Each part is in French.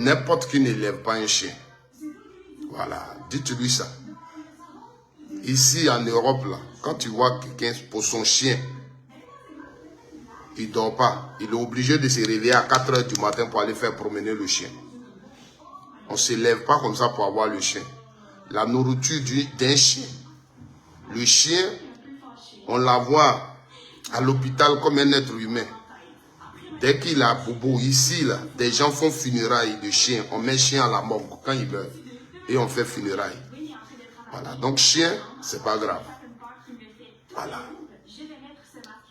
n'importe qui n'élève pas un chien. Voilà, dites-lui ça. Ici en Europe, là, quand tu vois quelqu'un pour son chien, il ne dort pas. Il est obligé de se réveiller à 4 h du matin pour aller faire promener le chien. On ne se lève pas comme ça pour avoir le chien. La nourriture d'un chien. Le chien, on la voit à l'hôpital comme un être humain. Dès qu'il a bobo ici, là, des gens font funérailles de chiens. On met chien à la morgue quand il meurt. Et on fait funérailles. Voilà. Donc chien, c'est pas grave. Voilà.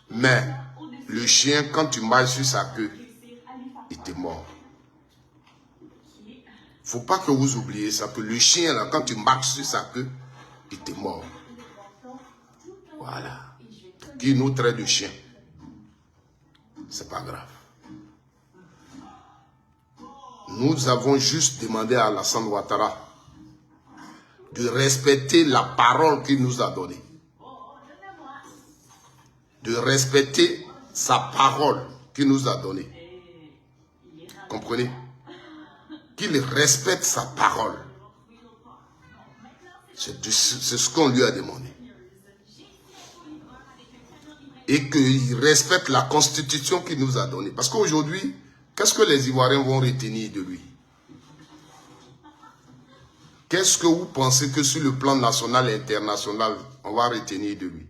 Mais le chien, quand tu marches sur sa queue, il te mord. Faut pas que vous oubliez ça, que le chien, là, quand tu marches sur sa queue, il te mord. Voilà. Qui nous traite de chien, c'est pas grave. Nous avons juste demandé à Alassane Ouattara de respecter la parole qu'il nous a donnée. De respecter sa parole qu'il nous a donnée. Comprenez? Qu'il respecte sa parole. C'est ce qu'on lui a demandé. Et qu'il respecte la constitution qu'il nous a donnée. Parce qu'aujourd'hui, qu'est-ce que les Ivoiriens vont retenir de lui? Qu'est-ce que vous pensez que sur le plan national et international, on va retenir de lui?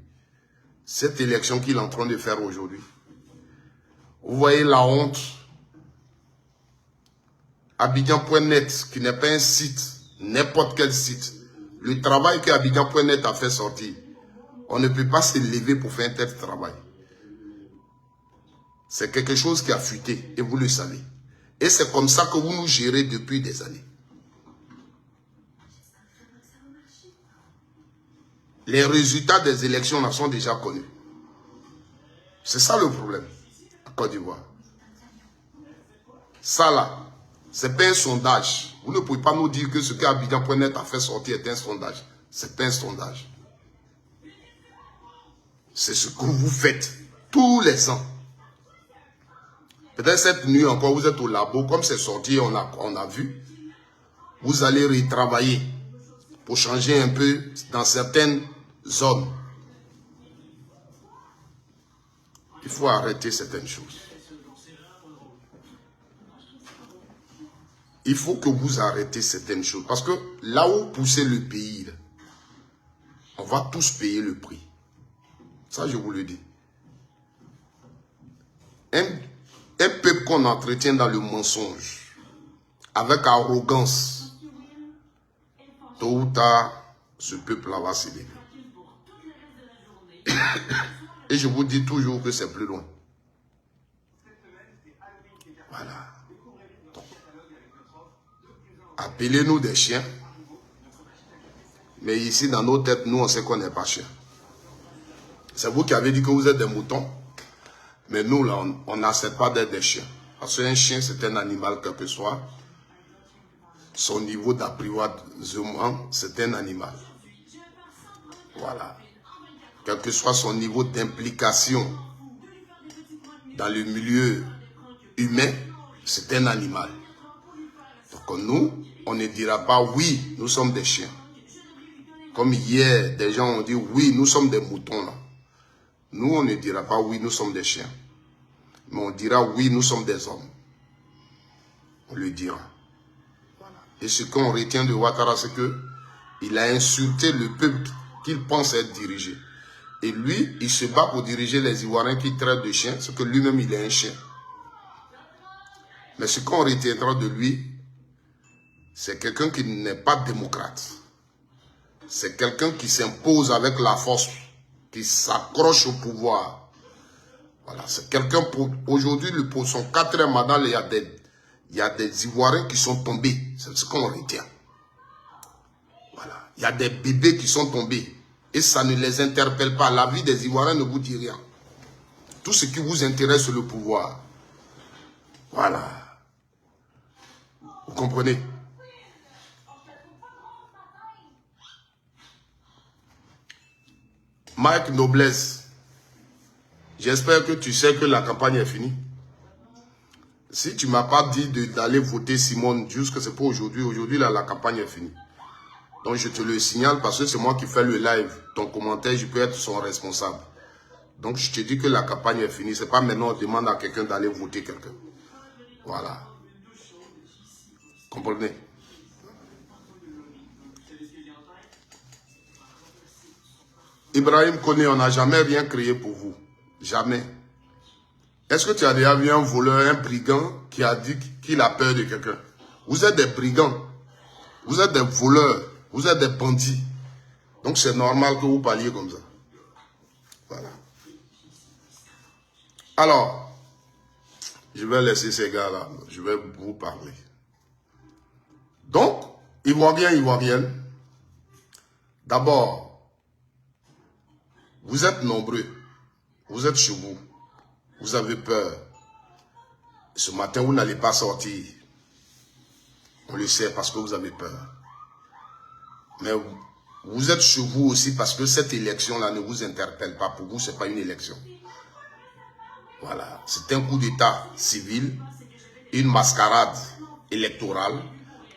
Cette élection qu'il est en train de faire aujourd'hui. Vous voyez la honte. Abidjan.net, qui n'est pas un site, n'importe quel site. Le travail que Abidjan.net a fait sortir, on ne peut pas se lever pour faire un tel travail. C'est quelque chose qui a fuité, et vous le savez. Et c'est comme ça que vous nous gérez depuis des années. Les résultats des élections là sont déjà connus. C'est ça le problème, à Côte d'Ivoire. Ça là, c'est pas un sondage. Vous ne pouvez pas nous dire que ce qu'Abidjan.net a fait sortir est un sondage. C'est pas un sondage. C'est ce que vous faites tous les ans. Peut-être cette nuit encore, vous êtes au labo, comme c'est sorti, on a vu. Vous allez retravailler pour changer un peu dans certaines zones. Il faut arrêter certaines choses. Il faut que vous arrêtez certaines choses. Parce que là où vous poussez le pays, là, on va tous payer le prix. Ça, je vous le dis. Un peuple qu'on entretient dans le mensonge, avec arrogance, tôt ou tard, ce peuple-là va s'élever. Et je vous dis toujours que c'est plus loin. Voilà. Appelez-nous des chiens. Mais ici, dans nos têtes, nous, on sait qu'on n'est pas chiens. C'est vous qui avez dit que vous êtes des moutons. Mais nous, là, on n'accepte pas d'être des chiens. Parce qu'un chien, c'est un animal, quel que soit son niveau d'apprivoisement, c'est un animal. Voilà. Quel que soit son niveau d'implication dans le milieu humain, c'est un animal. Donc nous, on ne dira pas oui, nous sommes des chiens. Comme hier, des gens ont dit oui, nous sommes des moutons là. Nous, on ne dira pas oui, nous sommes des chiens. Mais on dira oui, nous sommes des hommes. On le dira. Et ce qu'on retient de Ouattara, c'est qu'il a insulté le peuple qu'il pense être dirigé. Et lui, il se bat pour diriger les Ivoiriens qui traitent de chiens, parce que lui-même, il est un chien. Mais ce qu'on retiendra de lui, c'est quelqu'un qui n'est pas démocrate. C'est quelqu'un qui s'impose avec la force, qui s'accroche au pouvoir. Voilà, c'est quelqu'un pour... Aujourd'hui, pour son 4e mandat, il y a des Ivoiriens qui sont tombés. C'est ce qu'on retient. Voilà. Il y a des bébés qui sont tombés. Et ça ne les interpelle pas. La vie des Ivoiriens ne vous dit rien. Tout ce qui vous intéresse, c'est le pouvoir. Voilà. Vous comprenez? Mike Noblesse, j'espère que tu sais que la campagne est finie. Si tu ne m'as pas dit d'aller voter Simone, juste que c'est pour aujourd'hui. Aujourd'hui, là, la campagne est finie. Donc, je te le signale parce que c'est moi qui fais le live. Ton commentaire, je peux être son responsable. Donc, je te dis que la campagne est finie. Ce n'est pas maintenant on demande à quelqu'un d'aller voter quelqu'un. Voilà. Comprenez? Ibrahim Koné, on n'a jamais rien créé pour vous. Jamais. Est-ce que tu as déjà vu un voleur, un brigand qui a dit qu'il a peur de quelqu'un? Vous êtes des brigands. Vous êtes des voleurs. Vous êtes des bandits. Donc c'est normal que vous parliez comme ça. Voilà. Alors, je vais laisser ces gars-là. Je vais vous parler. Donc, Ivoiriens, Ivoiriennes, d'abord, vous êtes nombreux. Vous êtes chez vous. Vous avez peur. Ce matin, vous n'allez pas sortir. On le sait parce que vous avez peur. Mais vous êtes chez vous aussi parce que cette élection-là ne vous interpelle pas. Pour vous, ce n'est pas une élection. Voilà. C'est un coup d'état civil, une mascarade électorale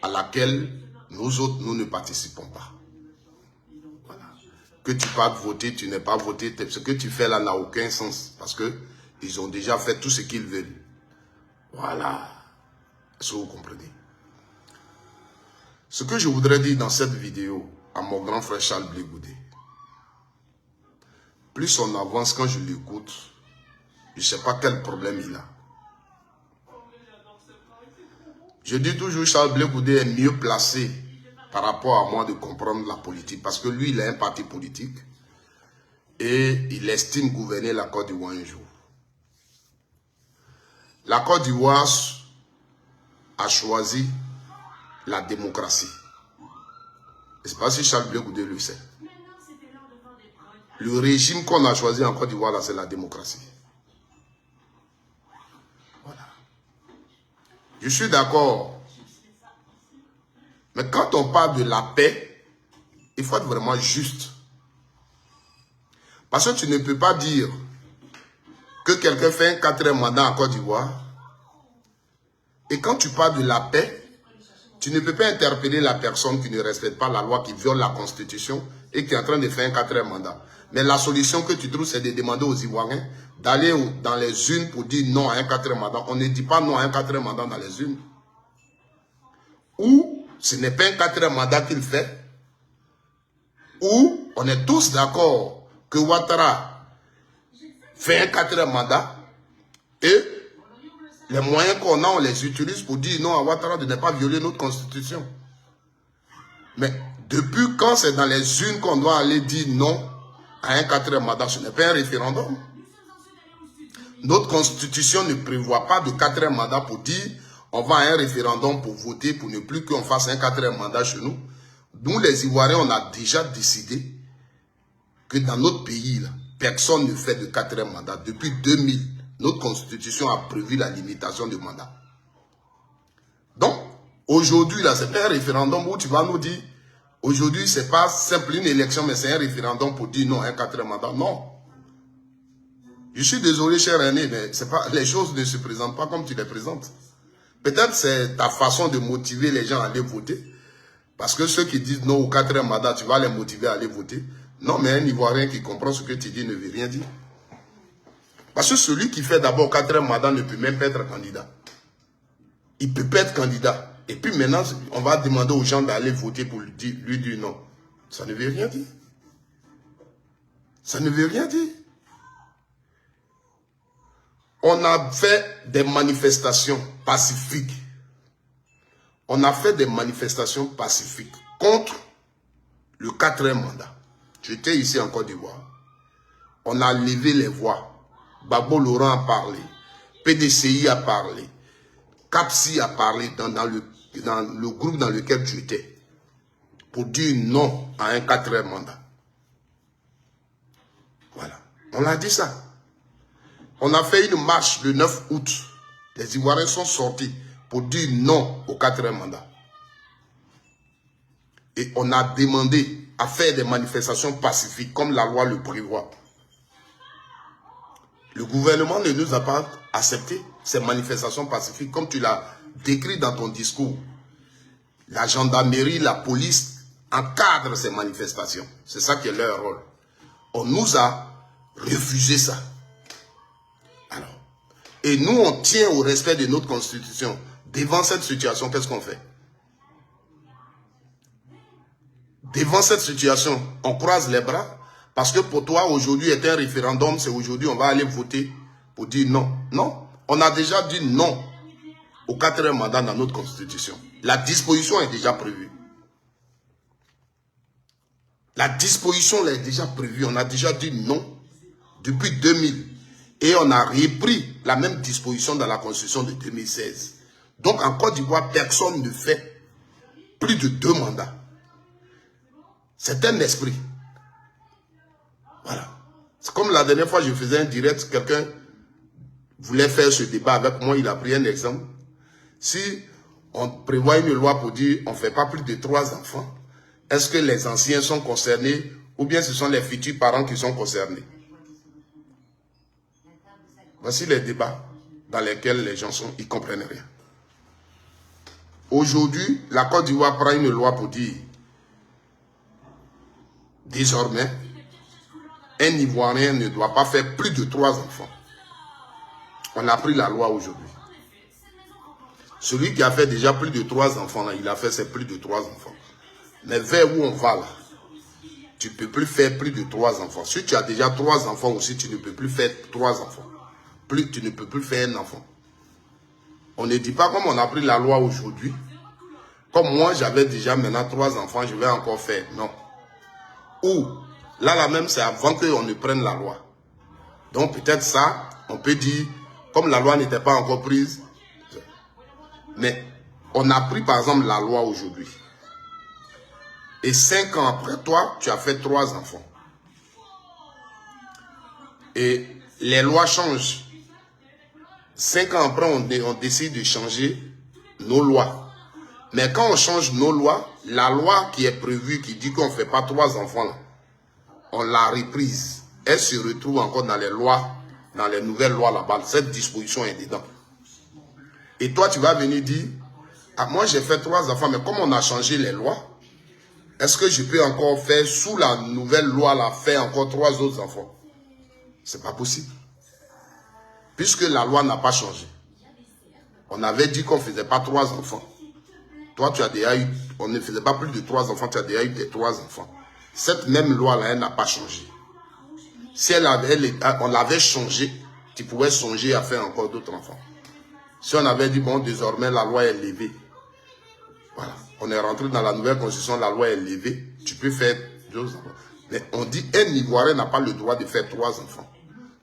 à laquelle nous autres, nous ne participons pas. Voilà. Que tu partes voter, tu n'es pas voté. Ce que tu fais là n'a aucun sens parce que ils ont déjà fait tout ce qu'ils veulent. Voilà. Est-ce que vous comprenez? Ce que je voudrais dire dans cette vidéo à mon grand frère Charles Blé Goudé, plus on avance, quand je l'écoute, je ne sais pas quel problème il a. Je dis toujours Charles Blé Goudé est mieux placé par rapport à moi de comprendre la politique. Parce que lui, il a un parti politique et il estime gouverner la Côte d'Ivoire un jour. La Côte d'Ivoire a choisi la démocratie. Je ne sais pas si Charles Blé Goudé le sait. Le régime qu'on a choisi en Côte d'Ivoire, c'est la démocratie. Voilà. Je suis d'accord. Mais quand on parle de la paix, il faut être vraiment juste. Parce que tu ne peux pas dire que quelqu'un fait un 4e mandat en Côte d'Ivoire. Et quand tu parles de la paix, tu ne peux pas interpeller la personne qui ne respecte pas la loi, qui viole la Constitution et qui est en train de faire un 4e mandat. Mais la solution que tu trouves, c'est de demander aux Ivoiriens d'aller dans les urnes pour dire non à un 4e mandat. On ne dit pas non à un 4e mandat dans les urnes. Ou ce n'est pas un 4e mandat qu'il fait. Ou on est tous d'accord que Ouattara fait un 4e mandat et les moyens qu'on a, on les utilise pour dire non à Ouattara de ne pas violer notre constitution. Mais depuis quand c'est dans les urnes qu'on doit aller dire non à un 4e mandat? Ce n'est pas un référendum. Notre constitution ne prévoit pas de 4e mandat pour dire on va à un référendum pour voter pour ne plus qu'on fasse un 4e mandat chez nous. Nous, les Ivoiriens, on a déjà décidé que dans notre pays, là, personne ne fait de 4e mandat. Depuis 2000, notre constitution a prévu la limitation de mandat. Donc, aujourd'hui, là, c'est pas un référendum où tu vas nous dire, aujourd'hui, c'est pas simple une élection, mais c'est un référendum pour dire non à un 4e mandat. Non. Je suis désolé, cher aîné, mais c'est pas, les choses ne se présentent pas comme tu les présentes. Peut-être c'est ta façon de motiver les gens à aller voter. Parce que ceux qui disent non au 4e mandat, tu vas les motiver à aller voter. Non, mais un Ivoirien qui comprend ce que tu dis ne veut rien dire. Parce que celui qui fait d'abord 4e mandat ne peut même pas être candidat. Il ne peut pas être candidat. Et puis maintenant, on va demander aux gens d'aller voter pour lui dire non. Ça ne veut rien dire. Ça ne veut rien dire. On a fait des manifestations pacifiques. On a fait des manifestations pacifiques contre le 4e mandat. J'étais ici en Côte d'Ivoire. On a levé les voix. Babo Laurent a parlé. PDCI a parlé. CAPSI a parlé dans le groupe dans lequel tu étais. Pour dire non à un 4e mandat. Voilà. On a dit ça. On a fait une marche le 9 août. Les Ivoiriens sont sortis pour dire non au 4e mandat. Et on a demandé à faire des manifestations pacifiques comme la loi le prévoit. Le gouvernement ne nous a pas accepté ces manifestations pacifiques comme tu l'as décrit dans ton discours. La gendarmerie, la police encadrent ces manifestations. C'est ça qui est leur rôle. On nous a refusé ça. Alors, et nous, on tient au respect de notre constitution. Devant cette situation, qu'est-ce qu'on fait? Devant cette situation, on croise les bras. Parce que pour toi, aujourd'hui est un référendum, c'est aujourd'hui on va aller voter pour dire non. Non, on a déjà dit non au 4e mandat dans notre constitution. La disposition est déjà prévue. La disposition est déjà prévue. On a déjà dit non depuis 2000. Et on a repris la même disposition dans la constitution de 2016. Donc en Côte d'Ivoire, personne ne fait plus de 2 mandats. C'est un esprit. Voilà. C'est comme la dernière fois, je faisais un direct, quelqu'un voulait faire ce débat avec moi, il a pris un exemple. Si on prévoit une loi pour dire on ne fait pas plus de 3 enfants, est-ce que les anciens sont concernés ou bien ce sont les futurs parents qui sont concernés? Voici les débats dans lesquels les gens ils ne comprennent rien. Aujourd'hui, la Côte d'Ivoire prend une loi pour dire désormais, un Ivoirien ne doit pas faire plus de 3 enfants. On a pris la loi aujourd'hui. Celui qui a fait déjà plus de 3 enfants, là, il a fait ses plus de 3 enfants. Mais vers où on va là, tu ne peux plus faire plus de 3 enfants. Si tu as déjà 3 enfants aussi, tu ne peux plus faire 3 enfants. Tu ne peux plus faire un enfant. On ne dit pas comme on a pris la loi aujourd'hui. Comme moi, j'avais déjà maintenant 3 enfants, je vais encore faire. Non. Ou, là même, c'est avant qu'on ne prenne la loi. Donc peut-être ça, on peut dire, comme la loi n'était pas encore prise, mais on a pris par exemple la loi aujourd'hui. Et 5 ans après, toi, tu as fait 3 enfants. Et les lois changent. 5 ans après, on décide de changer nos lois. Mais quand on change nos lois, la loi qui est prévue, qui dit qu'on ne fait pas 3 enfants, là, on l'a reprise. Elle se retrouve encore dans les lois, dans les nouvelles lois là-bas. Cette disposition est dedans. Et toi, tu vas venir dire, ah, moi j'ai fait 3 enfants, mais comme on a changé les lois, est-ce que je peux encore faire, sous la nouvelle loi, là, faire encore 3 autres enfants? C'est pas possible. Puisque la loi n'a pas changé. On avait dit qu'on ne faisait pas 3 enfants. Toi, tu as déjà eu, on ne faisait pas plus de 3 enfants, tu as déjà eu tes 3 enfants. Cette même loi-là, elle n'a pas changé. Si on l'avait changé, tu pouvais songer à faire encore d'autres enfants. Si on avait dit, bon, désormais, la loi est levée. Voilà. On est rentré dans la nouvelle constitution, la loi est levée. Tu peux faire 2 enfants. Mais on dit, un Ivoirien n'a pas le droit de faire 3 enfants.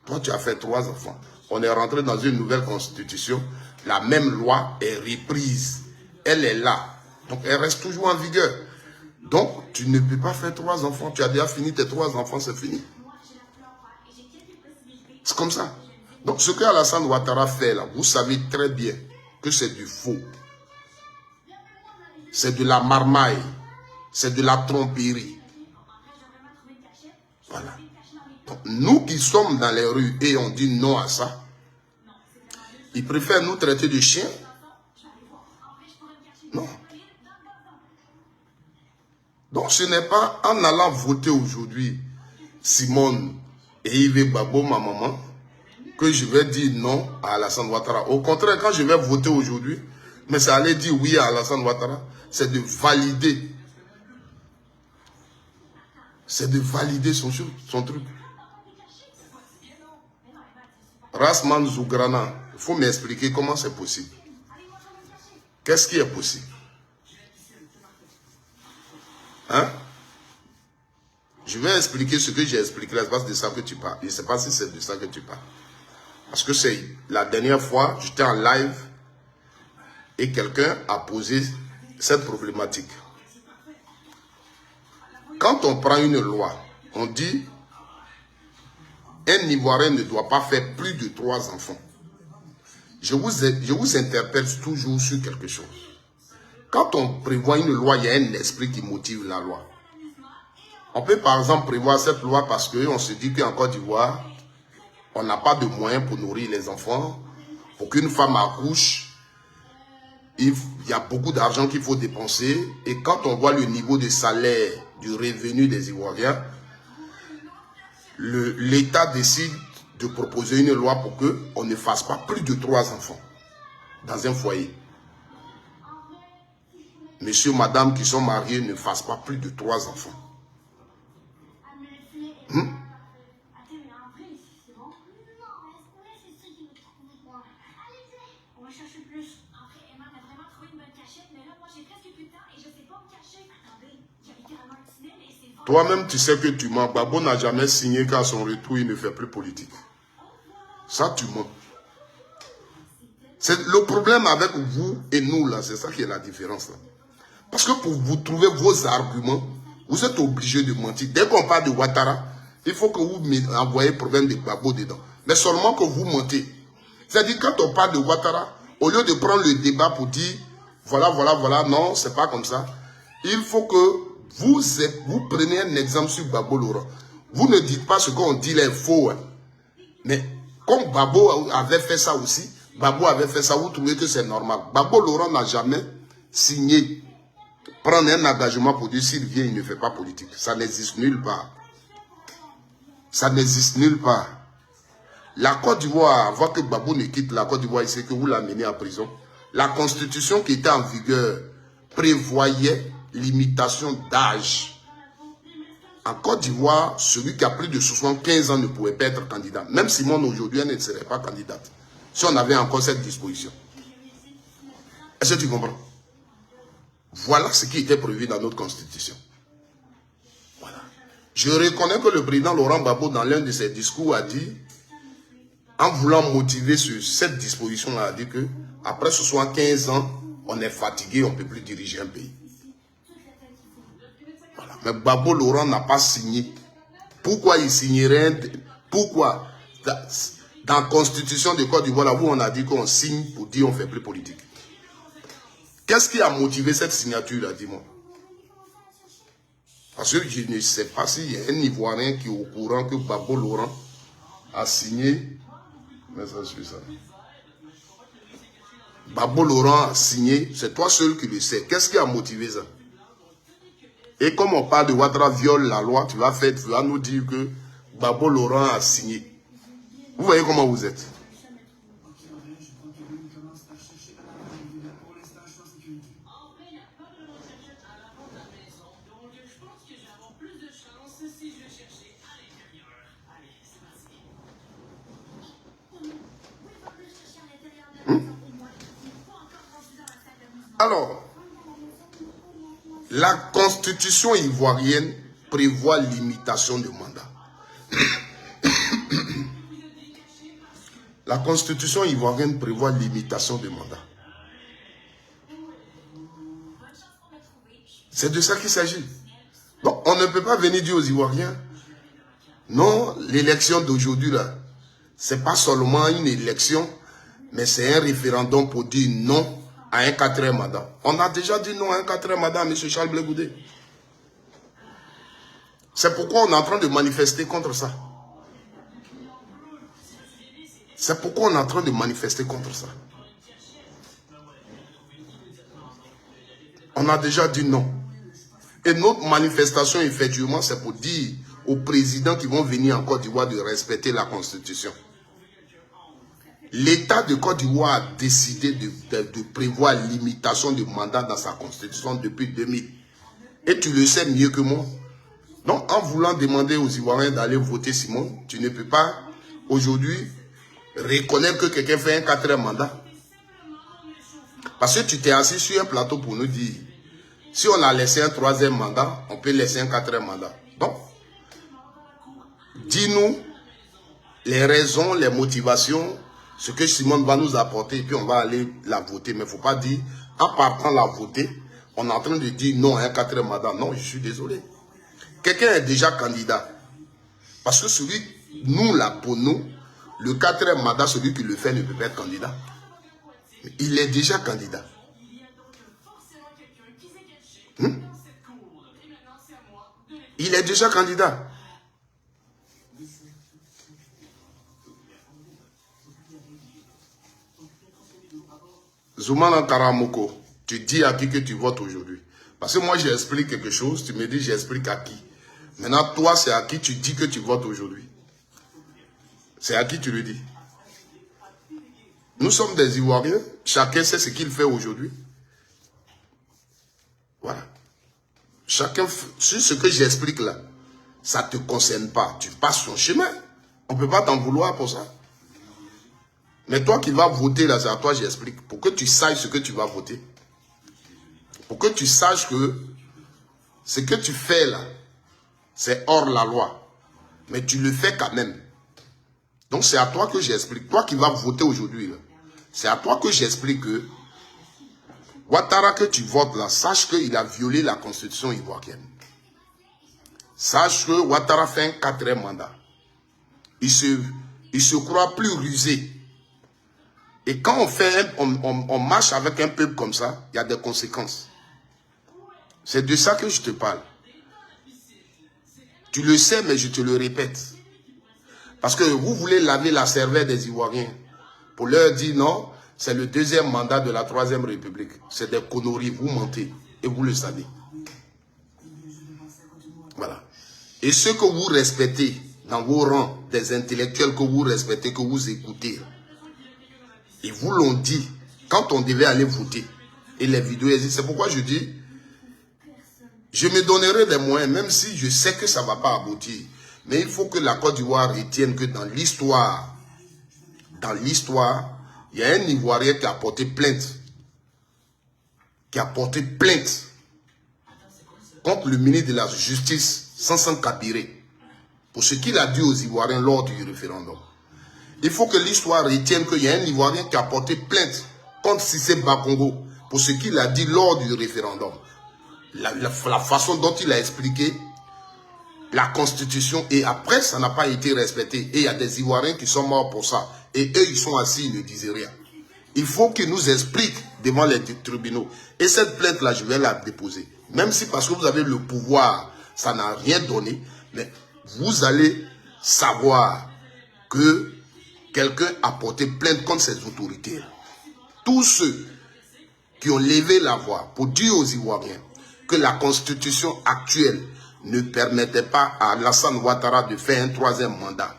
Toi, tu as fait 3 enfants. On est rentré dans une nouvelle constitution. La même loi est reprise. Elle est là. Donc, elle reste toujours en vigueur. Donc, tu ne peux pas faire 3 enfants. Tu as déjà fini tes 3 enfants, c'est fini. C'est comme ça. Donc, ce que Alassane Ouattara fait là, vous savez très bien que c'est du faux. C'est de la marmaille. C'est de la tromperie. Voilà. Donc, nous qui sommes dans les rues et on dit non à ça, ils préfèrent nous traiter de chiens. Non. Donc ce n'est pas en allant voter aujourd'hui, Simone et Yves Babo, ma maman, que je vais dire non à Alassane Ouattara. Au contraire, quand je vais voter aujourd'hui, mais ça allait dire oui à Alassane Ouattara, c'est de valider. C'est de valider son truc. Rasman Zougrana, il faut m'expliquer comment c'est possible. Qu'est-ce qui est possible? Hein? Je vais expliquer ce que j'ai expliqué, c'est de ça que tu parles. Je ne sais pas si c'est de ça que tu parles. Parce que c'est la dernière fois, j'étais en live et quelqu'un a posé cette problématique. Quand on prend une loi, on dit un Ivoirien ne doit pas faire plus de 3 enfants. Je vous interpelle toujours sur quelque chose. Quand on prévoit une loi, il y a un esprit qui motive la loi. On peut par exemple prévoir cette loi parce qu'on se dit qu'en Côte d'Ivoire, On n'a pas de moyens pour nourrir les enfants. Pour qu'une femme accouche, il y a beaucoup d'argent qu'il faut dépenser. Et quand on voit le niveau de salaire, du revenu des Ivoiriens, l'État décide de proposer une loi pour qu'on ne fasse pas plus de 3 enfants dans un foyer. Messieurs, madame qui sont mariés ne fassent pas plus de 3 enfants. Toi-même, tu sais que tu mens. Gbagbo n'a jamais signé qu'à son retour, il ne fait plus politique. Ça, tu mens. Le problème avec vous et nous, là, c'est ça qui est la différence. Là. Parce que pour vous trouver vos arguments, vous êtes obligé de mentir. Dès qu'on parle de Ouattara, il faut que vous envoyez le problème de Gbagbo dedans. Mais seulement que vous mentez. C'est-à-dire, quand on parle de Ouattara, au lieu de prendre le débat pour dire, voilà, non, c'est pas comme ça. Il faut que vous prenez un exemple sur Gbagbo Laurent. Vous ne dites pas ce qu'on dit là est faux. Hein. Mais comme Gbagbo avait fait ça aussi, Gbagbo avait fait ça, vous trouvez que c'est normal. Gbagbo Laurent n'a jamais signé, prendre un engagement pour dire s'il vient, il ne fait pas politique. Ça n'existe nulle part. Ça n'existe nulle part. La Côte d'Ivoire, avant que Gbagbo ne quitte la Côte d'Ivoire, il sait que vous l'amenez en prison. La constitution qui était en vigueur prévoyait limitation d'âge. En Côte d'Ivoire, celui qui a plus de 75 ans ne pouvait pas être candidat. Même Simone aujourd'hui, elle ne serait pas candidate. Si on avait encore cette disposition. Est-ce que tu comprends? Voilà ce qui était prévu dans notre constitution. Voilà. Je reconnais que le président Laurent Gbagbo, dans l'un de ses discours, a dit, en voulant motiver sur cette disposition-là, a dit que après 75 ans, on est fatigué, on ne peut plus diriger un pays. Voilà. Mais Gbagbo Laurent n'a pas signé. Pourquoi il signerait? Pourquoi? Dans la constitution de Côte d'Ivoire, où on a dit qu'on signe pour dire qu'on ne fait plus politique. Qu'est-ce qui a motivé cette signature-là, dis-moi? Parce que je ne sais pas s'il y a un Ivoirien qui est au courant que Gbagbo Laurent a signé. Mais ça suit ça. Gbagbo Laurent a signé, c'est toi seul qui le sais. Qu'est-ce qui a motivé ça? Et comme on parle de Ouattara viole la loi, tu vas nous dire que Gbagbo Laurent a signé. Vous voyez comment vous êtes? Alors, la constitution ivoirienne prévoit limitation de mandat. La constitution ivoirienne prévoit limitation de mandat. C'est de ça qu'il s'agit. Donc, on ne peut pas venir dire aux Ivoiriens, non, l'élection d'aujourd'hui, là, c'est pas seulement une élection, mais c'est un référendum pour dire non à un 4e mandat. On a déjà dit non à un 4e mandat à M. Charles Blé Goudé. C'est pourquoi on est en train de manifester contre ça. C'est pourquoi on est en train de manifester contre ça. On a déjà dit non. Et notre manifestation, effectivement, c'est pour dire aux présidents qui vont venir en Côte d'Ivoire de respecter la Constitution. L'État de Côte d'Ivoire a décidé de prévoir limitation de mandat dans sa Constitution depuis 2000. Et tu le sais mieux que moi. Donc, en voulant demander aux Ivoiriens d'aller voter Simone, tu ne peux pas aujourd'hui reconnaître que quelqu'un fait un 4e mandat. Parce que tu t'es assis sur un plateau pour nous dire, si on a laissé un 3e mandat, on peut laisser un 4e mandat. Donc, dis-nous les raisons, les motivations, ce que Simone va nous apporter, et puis on va aller la voter. Mais il ne faut pas dire, en partant la voter, on est en train de dire non à un 4e mandat. Non, je suis désolé. Quelqu'un est déjà candidat. Parce que celui, nous là, pour nous, le 4e mandat, celui qui le fait ne peut pas être candidat. Mais il est déjà candidat. Il est déjà candidat. Zoumana Karamoko, tu dis à qui que tu votes aujourd'hui. Parce que moi, j'explique quelque chose, tu me dis j'explique à qui. Maintenant, toi, c'est à qui tu dis que tu votes aujourd'hui. C'est à qui tu le dis. Nous sommes des Ivoiriens, chacun sait ce qu'il fait aujourd'hui. Voilà. Chacun, sur ce que j'explique là, ça ne te concerne pas. Tu passes ton chemin. On ne peut pas t'en vouloir pour ça. Mais toi qui vas voter là, c'est à toi j'explique. Pour que tu saches ce que tu vas voter. Pour que tu saches que ce que tu fais là, c'est hors la loi. Mais tu le fais quand même. Donc c'est à toi que j'explique. Toi qui vas voter aujourd'hui, c'est à toi que j'explique que Ouattara que tu votes là, sache qu'il a violé la constitution ivoirienne. Sache que Ouattara fait un 4e mandat. Il se croit plus rusé. Et quand on marche avec un peuple comme ça, il y a des conséquences. C'est de ça que je te parle. Tu le sais, mais je te le répète. Parce que vous voulez laver la cervelle des Ivoiriens. Pour leur dire non, c'est le 2e mandat de la 3e République. C'est des conneries, vous mentez. Et vous le savez. Voilà. Et ceux que vous respectez dans vos rangs, des intellectuels que vous respectez, que vous écoutez, ils vous l'ont dit quand on devait aller voter. Et les vidéos existent. C'est pourquoi je dis, je me donnerai des moyens, même si je sais que ça ne va pas aboutir. Mais il faut que la Côte d'Ivoire retienne que dans l'histoire, il y a un Ivoirien qui a porté plainte. Contre le ministre de la Justice, Sansan Kabiré, pour ce qu'il a dit aux Ivoiriens lors du référendum. Il faut que l'histoire retienne qu'il y a un Ivoirien qui a porté plainte contre Cissé Bakongo pour ce qu'il a dit lors du référendum. La façon dont il a expliqué la Constitution, et après, ça n'a pas été respecté. Et il y a des Ivoiriens qui sont morts pour ça. Et eux, ils sont assis, ils ne disent rien. Il faut qu'ils nous expliquent devant les tribunaux. Et cette plainte-là, je vais la déposer. Même si parce que vous avez le pouvoir, ça n'a rien donné. Mais vous allez savoir que quelqu'un a porté plainte contre ces autorités. Tous ceux qui ont levé la voix pour dire aux Ivoiriens que la constitution actuelle ne permettait pas à Alassane Ouattara de faire un 3e mandat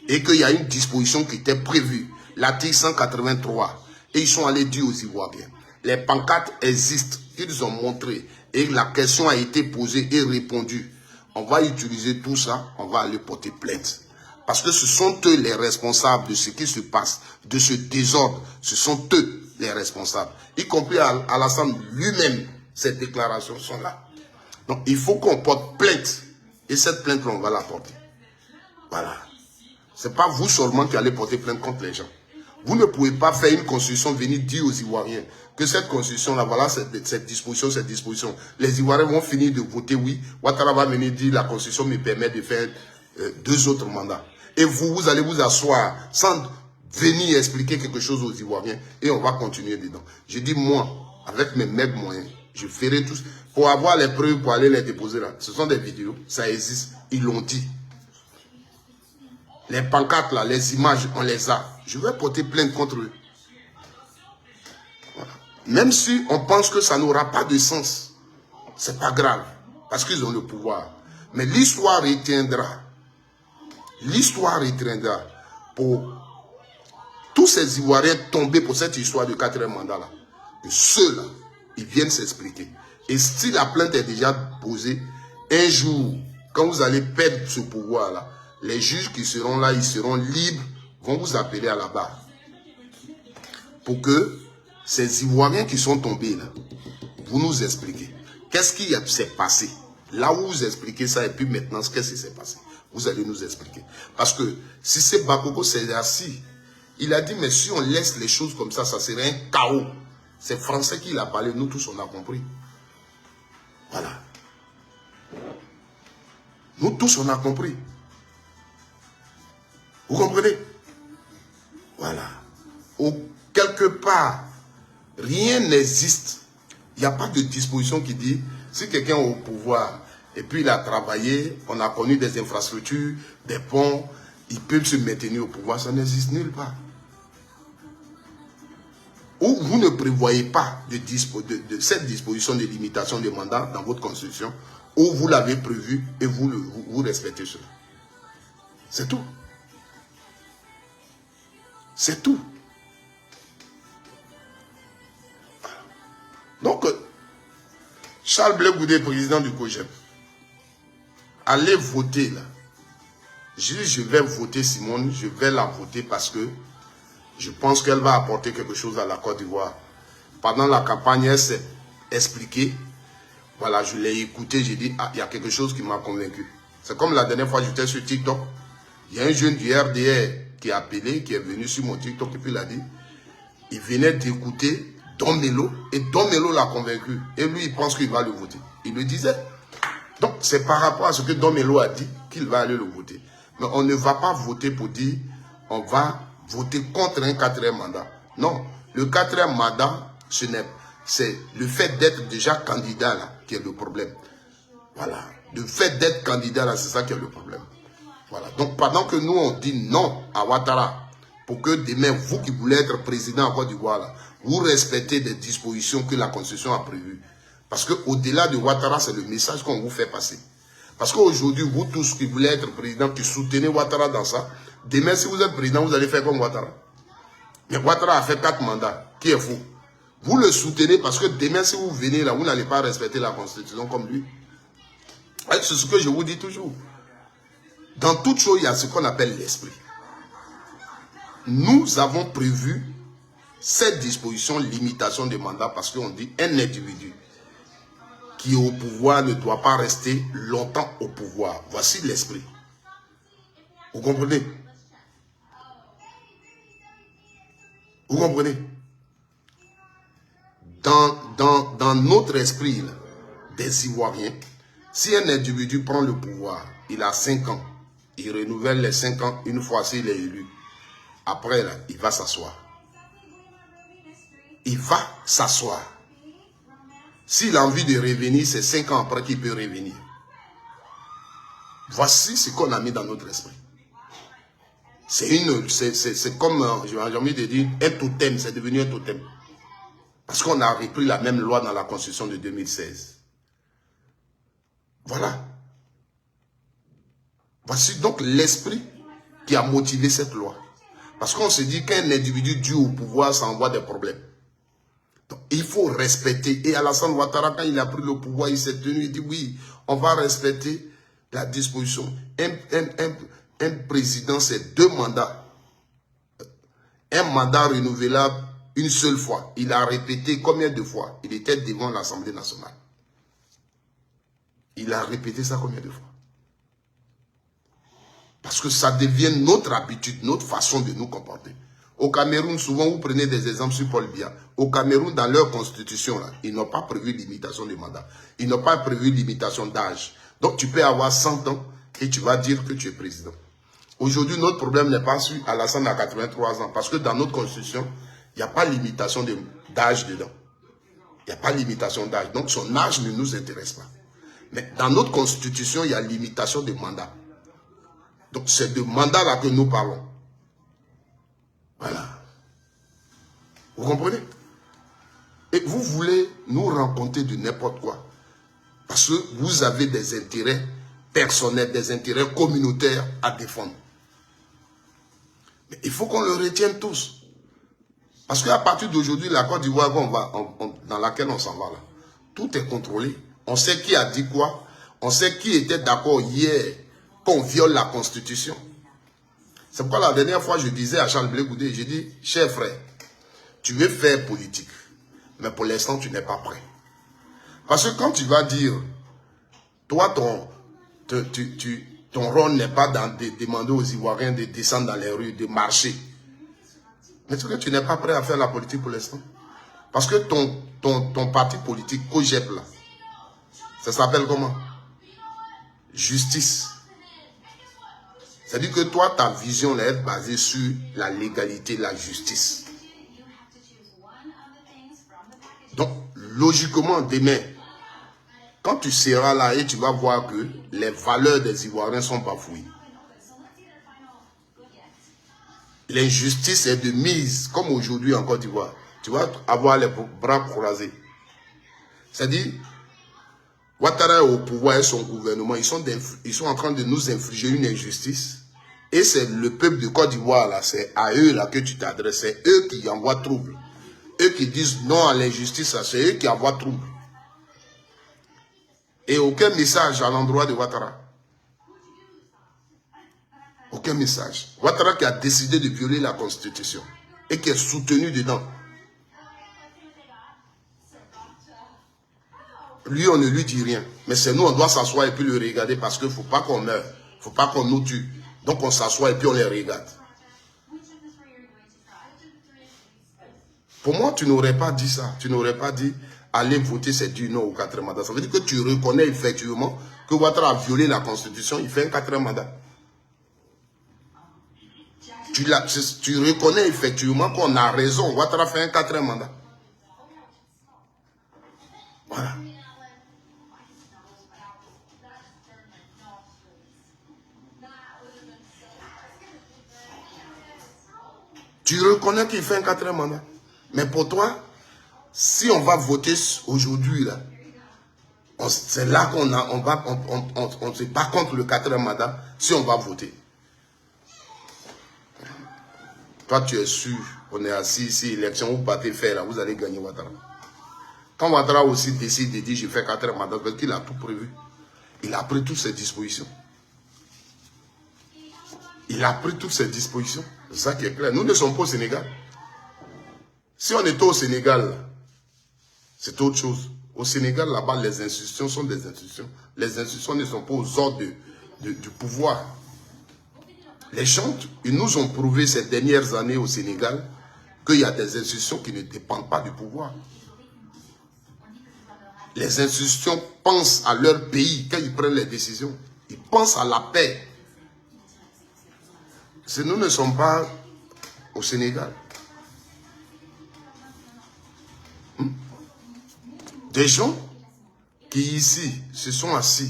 et qu'il y a une disposition qui était prévue, l'article 183, et ils sont allés dire aux Ivoiriens. Les pancartes existent, ils ont montré, et la question a été posée et répondue. On va utiliser tout ça, on va aller porter plainte. Parce que ce sont eux les responsables de ce qui se passe, de ce désordre. Ce sont eux les responsables. Y compris Alassane lui-même, ces déclarations sont là. Donc il faut qu'on porte plainte. Et cette plainte, on va la porter. Voilà. Ce n'est pas vous seulement qui allez porter plainte contre les gens. Vous ne pouvez pas faire une constitution, venir dire aux Ivoiriens que cette constitution-là, voilà cette disposition. Les Ivoiriens vont finir de voter oui. Ouattara va venir dire la constitution me permet de faire 2 autres mandats. Et vous allez vous asseoir sans venir expliquer quelque chose aux Ivoiriens et on va continuer dedans. Je dis moi, avec mes maigres moyens, je ferai tout. Pour avoir les preuves, pour aller les déposer là. Ce sont des vidéos, ça existe, ils l'ont dit. Les pancartes là, les images, on les a. Je vais porter plainte contre eux. Voilà. Même si on pense que ça n'aura pas de sens, c'est pas grave, parce qu'ils ont le pouvoir. Mais l'histoire retiendra. L'histoire retiendra pour tous ces Ivoiriens tombés pour cette histoire de 4e mandat là. Et ceux-là, ils viennent s'expliquer. Et si la plainte est déjà posée, un jour, quand vous allez perdre ce pouvoir là, les juges qui seront là, ils seront libres, vont vous appeler à la barre. Pour que ces Ivoiriens qui sont tombés là, vous nous expliquez. Qu'est-ce qui s'est passé? Là où vous expliquez ça, et puis maintenant, qu'est-ce qui s'est passé? Vous allez nous expliquer. Parce que si c'est Bakoko, c'est assis. Il a dit, mais si on laisse les choses comme ça serait un chaos. C'est français qui l'a parlé, nous tous on a compris. Voilà. Nous tous on a compris. Vous comprenez? Voilà. Quelque part, rien n'existe. Il n'y a pas de disposition qui dit, si quelqu'un est au pouvoir, et puis il a travaillé, on a connu des infrastructures, des ponts, il peut se maintenir au pouvoir, ça n'existe nulle part. où vous ne prévoyez pas de cette disposition de limitation des mandats dans votre constitution, où vous l'avez prévu et vous respectez cela. C'est tout. C'est tout. Donc, Charles Blé Goudé, président du COJEP, allez voter là. Je vais voter Simone, je vais la voter parce que je pense qu'elle va apporter quelque chose à la Côte d'Ivoire. Pendant la campagne, elle s'est expliquée. Voilà, je l'ai écouté, j'ai dit, ah, il y a quelque chose qui m'a convaincu. C'est comme la dernière fois, j'étais sur TikTok. Il y a un jeune du RDR qui a appelé, qui est venu sur mon TikTok et puis il a dit, il venait d'écouter Don Melo et Don Melo l'a convaincu. Et lui, il pense qu'il va le voter. Il le disait. Donc, c'est par rapport à ce que Don Melo a dit qu'il va aller le voter. Mais on ne va pas voter pour dire, on va voter contre un 4e mandat. Non, le 4e mandat, c'est le fait d'être déjà candidat là qui est le problème. Voilà, le fait d'être candidat là, c'est ça qui est le problème. Voilà, donc pendant que nous on dit non à Ouattara, pour que demain, vous qui voulez être président en Côte d'Ivoire là, vous respectez des dispositions que la Constitution a prévues. Parce qu'au-delà de Ouattara, c'est le message qu'on vous fait passer. Parce qu'aujourd'hui, vous tous qui voulez être président, qui soutenez Ouattara dans ça, demain, si vous êtes président, vous allez faire comme Ouattara. Mais Ouattara a fait 4 mandats. Qui est fou? Vous le soutenez parce que demain, si vous venez là, vous n'allez pas respecter la Constitution comme lui. C'est ce que je vous dis toujours. Dans toute chose, il y a ce qu'on appelle l'esprit. Nous avons prévu cette disposition, limitation des mandats, parce qu'on dit un individu qui est au pouvoir ne doit pas rester longtemps au pouvoir. Voici l'esprit. Vous comprenez? Vous comprenez? Dans notre esprit, là, des Ivoiriens, si un individu prend le pouvoir, il a 5 ans, il renouvelle les 5 ans une fois s'il est élu. Après, là, il va s'asseoir. Il va s'asseoir. S'il a envie de revenir, c'est 5 ans après qu'il peut revenir. Voici ce qu'on a mis dans notre esprit. C'est comme, j'ai envie de dire, un totem, c'est devenu un totem. Parce qu'on a repris la même loi dans la Constitution de 2016. Voilà. Voici donc l'esprit qui a motivé cette loi. Parce qu'on se dit qu'un individu dû au pouvoir, ça envoie des problèmes. Donc, il faut respecter. Et Alassane Ouattara, quand il a pris le pouvoir, il s'est tenu, il dit oui, on va respecter la disposition. Un président, c'est 2 mandats. Un mandat renouvelable une seule fois. Il a répété combien de fois? Il était devant l'Assemblée nationale. Il a répété ça combien de fois? Parce que ça devient notre habitude, notre façon de nous comporter. Au Cameroun, souvent, vous prenez des exemples sur Paul Biya. Au Cameroun, dans leur constitution, là, ils n'ont pas prévu limitation de mandat. Ils n'ont pas prévu limitation d'âge. Donc, tu peux avoir 100 ans et tu vas dire que tu es président. Aujourd'hui, notre problème n'est pas sur Alassane à 83 ans. Parce que dans notre constitution, il n'y a pas limitation d'âge dedans. Il n'y a pas limitation d'âge. Donc, son âge ne nous intéresse pas. Mais dans notre constitution, il y a limitation de mandat. Donc, c'est de mandat là que nous parlons. Voilà. Vous comprenez? Et vous voulez nous rencontrer de n'importe quoi. Parce que vous avez des intérêts personnels, des intérêts communautaires à défendre. Mais il faut qu'on le retienne tous. Parce qu'à partir d'aujourd'hui, la Côte d'Ivoire dans laquelle on s'en va là, tout est contrôlé. On sait qui a dit quoi. On sait qui était d'accord hier qu'on viole la Constitution. C'est pourquoi la dernière fois, je disais à Charles Blé Goudé, j'ai dit, cher frère, tu veux faire politique, mais pour l'instant, tu n'es pas prêt. Parce que quand tu vas dire, toi, ton rôle n'est pas de demander aux Ivoiriens de descendre dans les rues, de marcher. Mais tu n'es pas prêt à faire la politique pour l'instant. Parce que ton parti politique, COJEP, là, ça s'appelle comment? Justice. C'est-à-dire que toi, ta vision là, est basée sur la légalité, la justice. Donc, logiquement, demain, quand tu seras là et tu vas voir que les valeurs des Ivoiriens sont bafouées. L'injustice est de mise, comme aujourd'hui en Côte d'Ivoire. tu vas avoir les bras croisés. C'est-à-dire, Ouattara est au pouvoir et son gouvernement, ils sont en train de nous infliger une injustice. Et c'est le peuple de Côte d'Ivoire, là, c'est à eux là que tu t'adresses. C'est eux qui envoient trouble. Eux qui disent non à l'injustice, c'est eux qui envoient trouble. Et aucun message à l'endroit de Ouattara. Aucun message. Ouattara qui a décidé de violer la Constitution et qui est soutenu dedans. Lui, on ne lui dit rien. Mais c'est nous, on doit s'asseoir et puis le regarder parce qu'il ne faut pas qu'on meure. Il ne faut pas qu'on nous tue. Donc on s'assoit et puis on les regarde. Pour moi, tu n'aurais pas dit ça. Tu n'aurais pas dit aller voter, c'est du non au 4e mandat. Ça veut dire que tu reconnais effectivement que Ouattara a violé la Constitution, il fait un 4e mandat. Tu reconnais effectivement qu'on a raison. Ouattara fait un 4e mandat. Voilà. Tu reconnais qu'il fait un 4e mandat. Mais pour toi, si on va voter aujourd'hui, là, c'est là qu'on ne se bat contre le 4e mandat, si on va voter. Toi, tu es sûr, on est assis ici, élection, vous partez faire, là, vous allez gagner Ouattara. Quand Ouattara aussi décide de dire, je fais 4e mandat, parce qu'il a tout prévu. Il a pris toutes ses dispositions. Il a pris toutes ses dispositions. C'est ça qui est clair. Nous ne sommes pas au Sénégal. Si on était au Sénégal, c'est autre chose. Au Sénégal, là-bas, les institutions sont des institutions. Les institutions ne sont pas aux ordres du pouvoir. Les gens, ils nous ont prouvé ces dernières années au Sénégal qu'il y a des institutions qui ne dépendent pas du pouvoir. Les institutions pensent à leur pays quand ils prennent les décisions. Ils pensent à la paix. Si nous ne sommes pas au Sénégal. Des gens qui ici se sont assis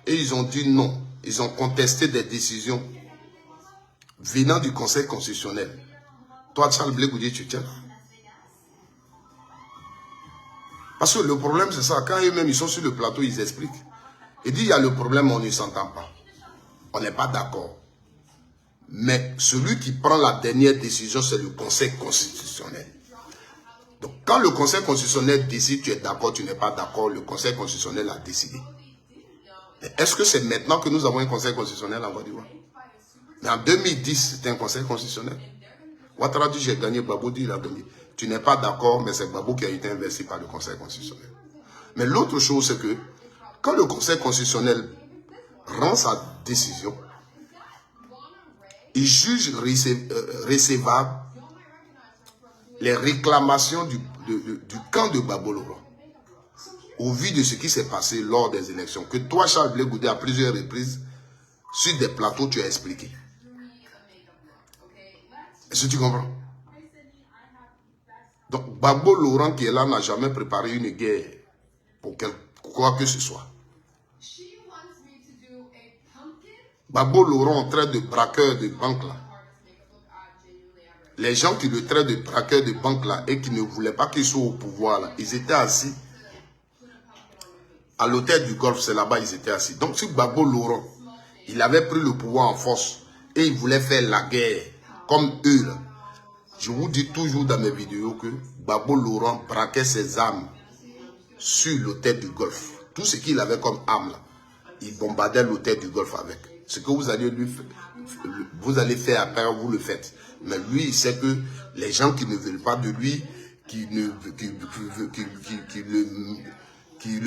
et ils ont dit non. Ils ont contesté des décisions venant du Conseil constitutionnel. Toi, Charles Blé Goudé, tu tiens. Parce que le problème, c'est ça. Quand eux-mêmes, ils sont sur le plateau, ils expliquent. Ils disent, il y a le problème, on ne s'entend pas. On n'est pas d'accord. Mais celui qui prend la dernière décision, c'est le Conseil constitutionnel. Donc, quand le Conseil constitutionnel décide, tu es d'accord, tu n'es pas d'accord, le Conseil constitutionnel a décidé. Est-ce que c'est maintenant que nous avons un Conseil constitutionnel en Côte d'Ivoire? Mais en 2010, c'était un Conseil constitutionnel. Ouattara dit, j'ai gagné, Gbagbo dit, il a gagné. Tu n'es pas d'accord, mais c'est Gbagbo qui a été investi par le Conseil constitutionnel. Mais l'autre chose, c'est que quand le Conseil constitutionnel rend sa décision, il juge recevable les réclamations du camp de Gbagbo Laurent, au vu de ce qui s'est passé lors des élections, que toi, Charles Blé Goudé, à plusieurs reprises, sur des plateaux, tu as expliqué. Est-ce que tu comprends? Donc, Gbagbo Laurent qui est là n'a jamais préparé une guerre pour quoi que ce soit. Gbagbo Laurent traite de braqueur de banque là. Les gens qui le traitent de braqueur de banque là et qui ne voulaient pas qu'ils soient au pouvoir là, ils étaient assis à l'hôtel du Golfe, c'est là-bas ils étaient assis. Donc si Gbagbo Laurent, il avait pris le pouvoir en force et il voulait faire la guerre comme eux là, je vous dis toujours dans mes vidéos que Gbagbo Laurent braquait ses armes sur l'hôtel du Golfe. Tout ce qu'il avait comme arme là, il bombardait l'hôtel du Golfe avec. Ce que vous allez faire après, vous le faites. Mais lui, il sait que les gens qui ne veulent pas de lui, qui le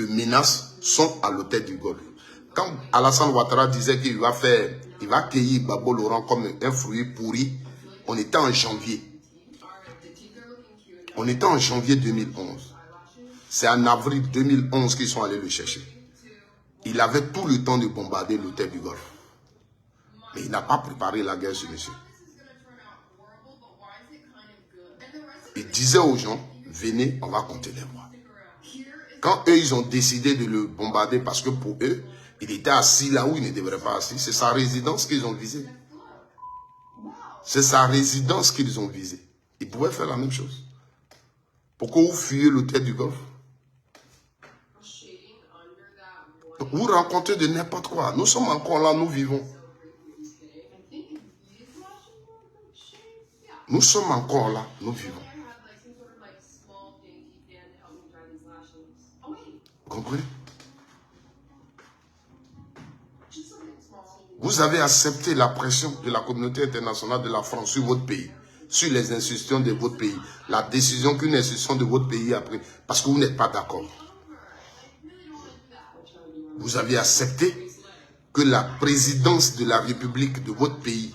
menacent, sont à l'hôtel du Golfe. Quand Alassane Ouattara disait qu'il va accueillir Gbagbo Laurent comme un fruit pourri, on était en janvier. On était en janvier 2011. C'est en avril 2011 qu'ils sont allés le chercher. Il avait tout le temps de bombarder l'hôtel du Golfe. Mais il n'a pas préparé la guerre, ce monsieur. Il disait aux gens, venez, on va compter les mois. Quand eux, ils ont décidé de le bombarder parce que pour eux, il était assis là où il ne devrait pas assis. C'est sa résidence qu'ils ont visée. C'est sa résidence qu'ils ont visée. Ils pouvaient faire la même chose. Pourquoi vous fuyez l'hôtel du Golfe? Vous rencontrez de n'importe quoi. Nous sommes encore là, nous vivons. Nous sommes encore là, nous vivons. Vous comprenez? Vous avez accepté la pression de la communauté internationale de la France sur votre pays, sur les institutions de votre pays, la décision qu'une institution de votre pays a prise, parce que vous n'êtes pas d'accord. Vous avez accepté que la présidence de la République de votre pays,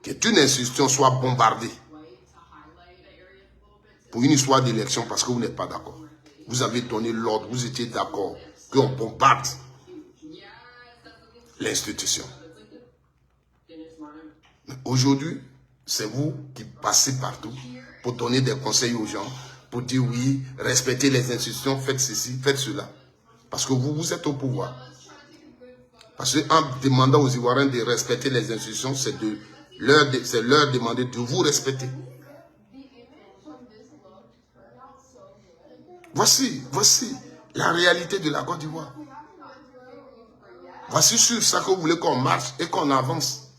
qui est une institution, soit bombardée pour une histoire d'élection parce que vous n'êtes pas d'accord. Vous avez donné l'ordre, vous étiez d'accord qu'on bombarde l'institution. Aujourd'hui, c'est vous qui passez partout pour donner des conseils aux gens, pour dire oui, respectez les institutions, faites ceci, faites cela. Parce que vous êtes au pouvoir. Parce qu'en demandant aux Ivoiriens de respecter les institutions, c'est leur demander de vous respecter. Voici la réalité de la Côte d'Ivoire. Voici sur ça que vous voulez qu'on marche et qu'on avance.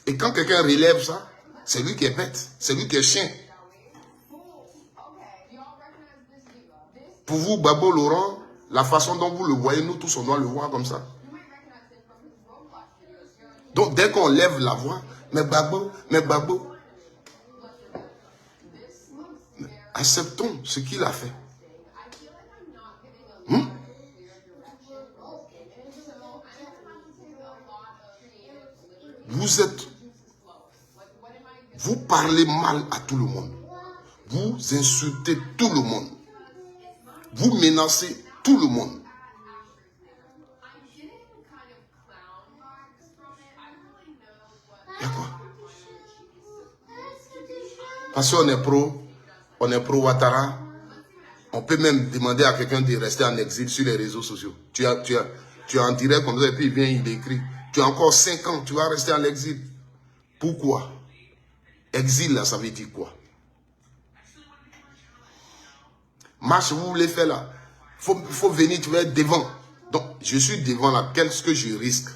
Et quand quelqu'un relève ça, c'est lui qui est bête, c'est lui qui est chien. Pour vous, Babo Laurent, la façon dont vous le voyez, nous tous on doit le voir comme ça. Donc dès qu'on lève la voix, mais Babo, acceptons ce qu'il a fait. Vous parlez mal à tout le monde. Vous insultez tout le monde. Vous menacez tout le monde. D'accord. Parce qu'on est pro Ouattara. On peut même demander à quelqu'un de rester en exil sur les réseaux sociaux. Tu es en direct comme ça et puis il vient, il écrit. Tu as encore 5 ans, tu vas rester en exil. Pourquoi? Exil, là, ça veut dire quoi? Marche, vous voulez faire là. Il faut venir, tu vas être devant. Donc, je suis devant là. Qu'est-ce que je risque?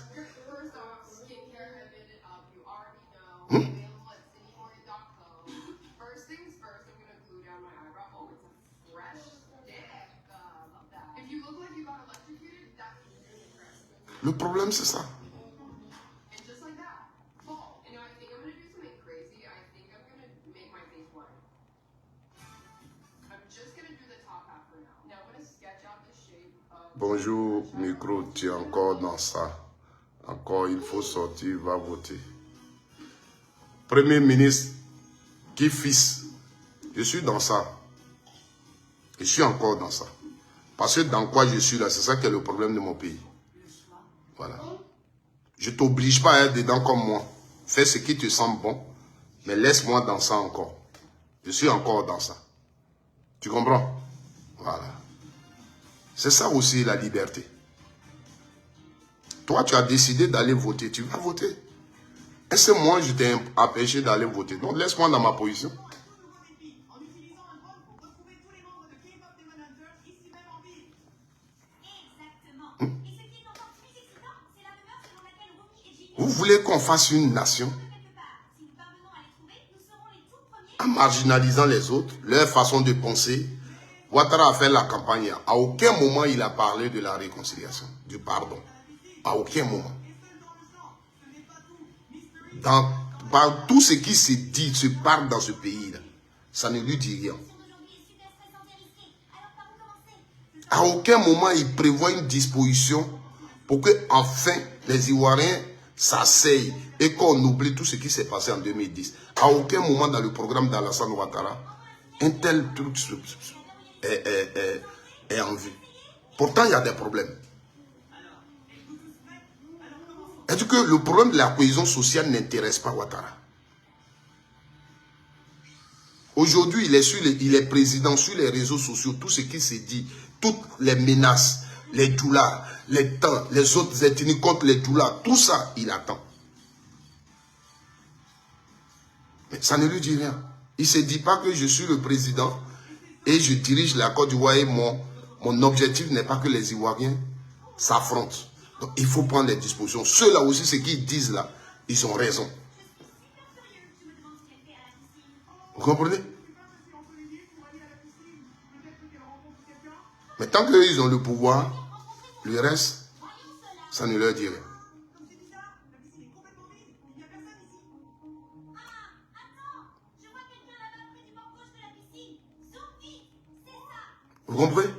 Le problème, c'est ça. Bonjour, micro, tu es encore dans ça. Encore, il faut sortir, va voter. Premier ministre, qui fils, je suis dans ça. Je suis encore dans ça. Parce que dans quoi je suis là, c'est ça qui est le problème de mon pays. Voilà. Je ne t'oblige pas à être dedans comme moi. Fais ce qui te semble bon, mais laisse-moi dans ça encore. Je suis encore dans ça. Tu comprends? Voilà. C'est ça aussi la liberté. Toi, tu as décidé d'aller voter, tu vas voter. Est-ce que moi, je t'ai empêché d'aller voter? Donc, laisse-moi dans ma position. Vous voulez qu'on fasse une nation en marginalisant les autres, leur façon de penser? Ouattara a fait la campagne. À aucun moment il a parlé de la réconciliation, du pardon. À aucun moment. Dans tout ce qui se dit, se parle dans ce pays-là, ça ne lui dit rien. À aucun moment il prévoit une disposition pour que enfin les Ivoiriens s'asseyent et qu'on oublie tout ce qui s'est passé en 2010. À aucun moment dans le programme d'Alassane Ouattara, un tel truc est en vue. Pourtant, il y a des problèmes. Est-ce que le problème de la cohésion sociale n'intéresse pas Ouattara? Aujourd'hui, il est président sur les réseaux sociaux, tout ce qui se dit, toutes les menaces, les doulas, les temps, les autres ethnies contre les doulas, tout ça, il attend. Mais ça ne lui dit rien. Il ne se dit pas que je suis le président et je dirige la Côte d'Ivoire et mon objectif n'est pas que les Ivoiriens s'affrontent. Donc il faut prendre les dispositions. Ceux-là aussi, ce qu'ils disent là, ils ont raison. Vous comprenez? Mais tant qu'ils ont le pouvoir, le reste, ça ne leur dit rien. Vous comprenez?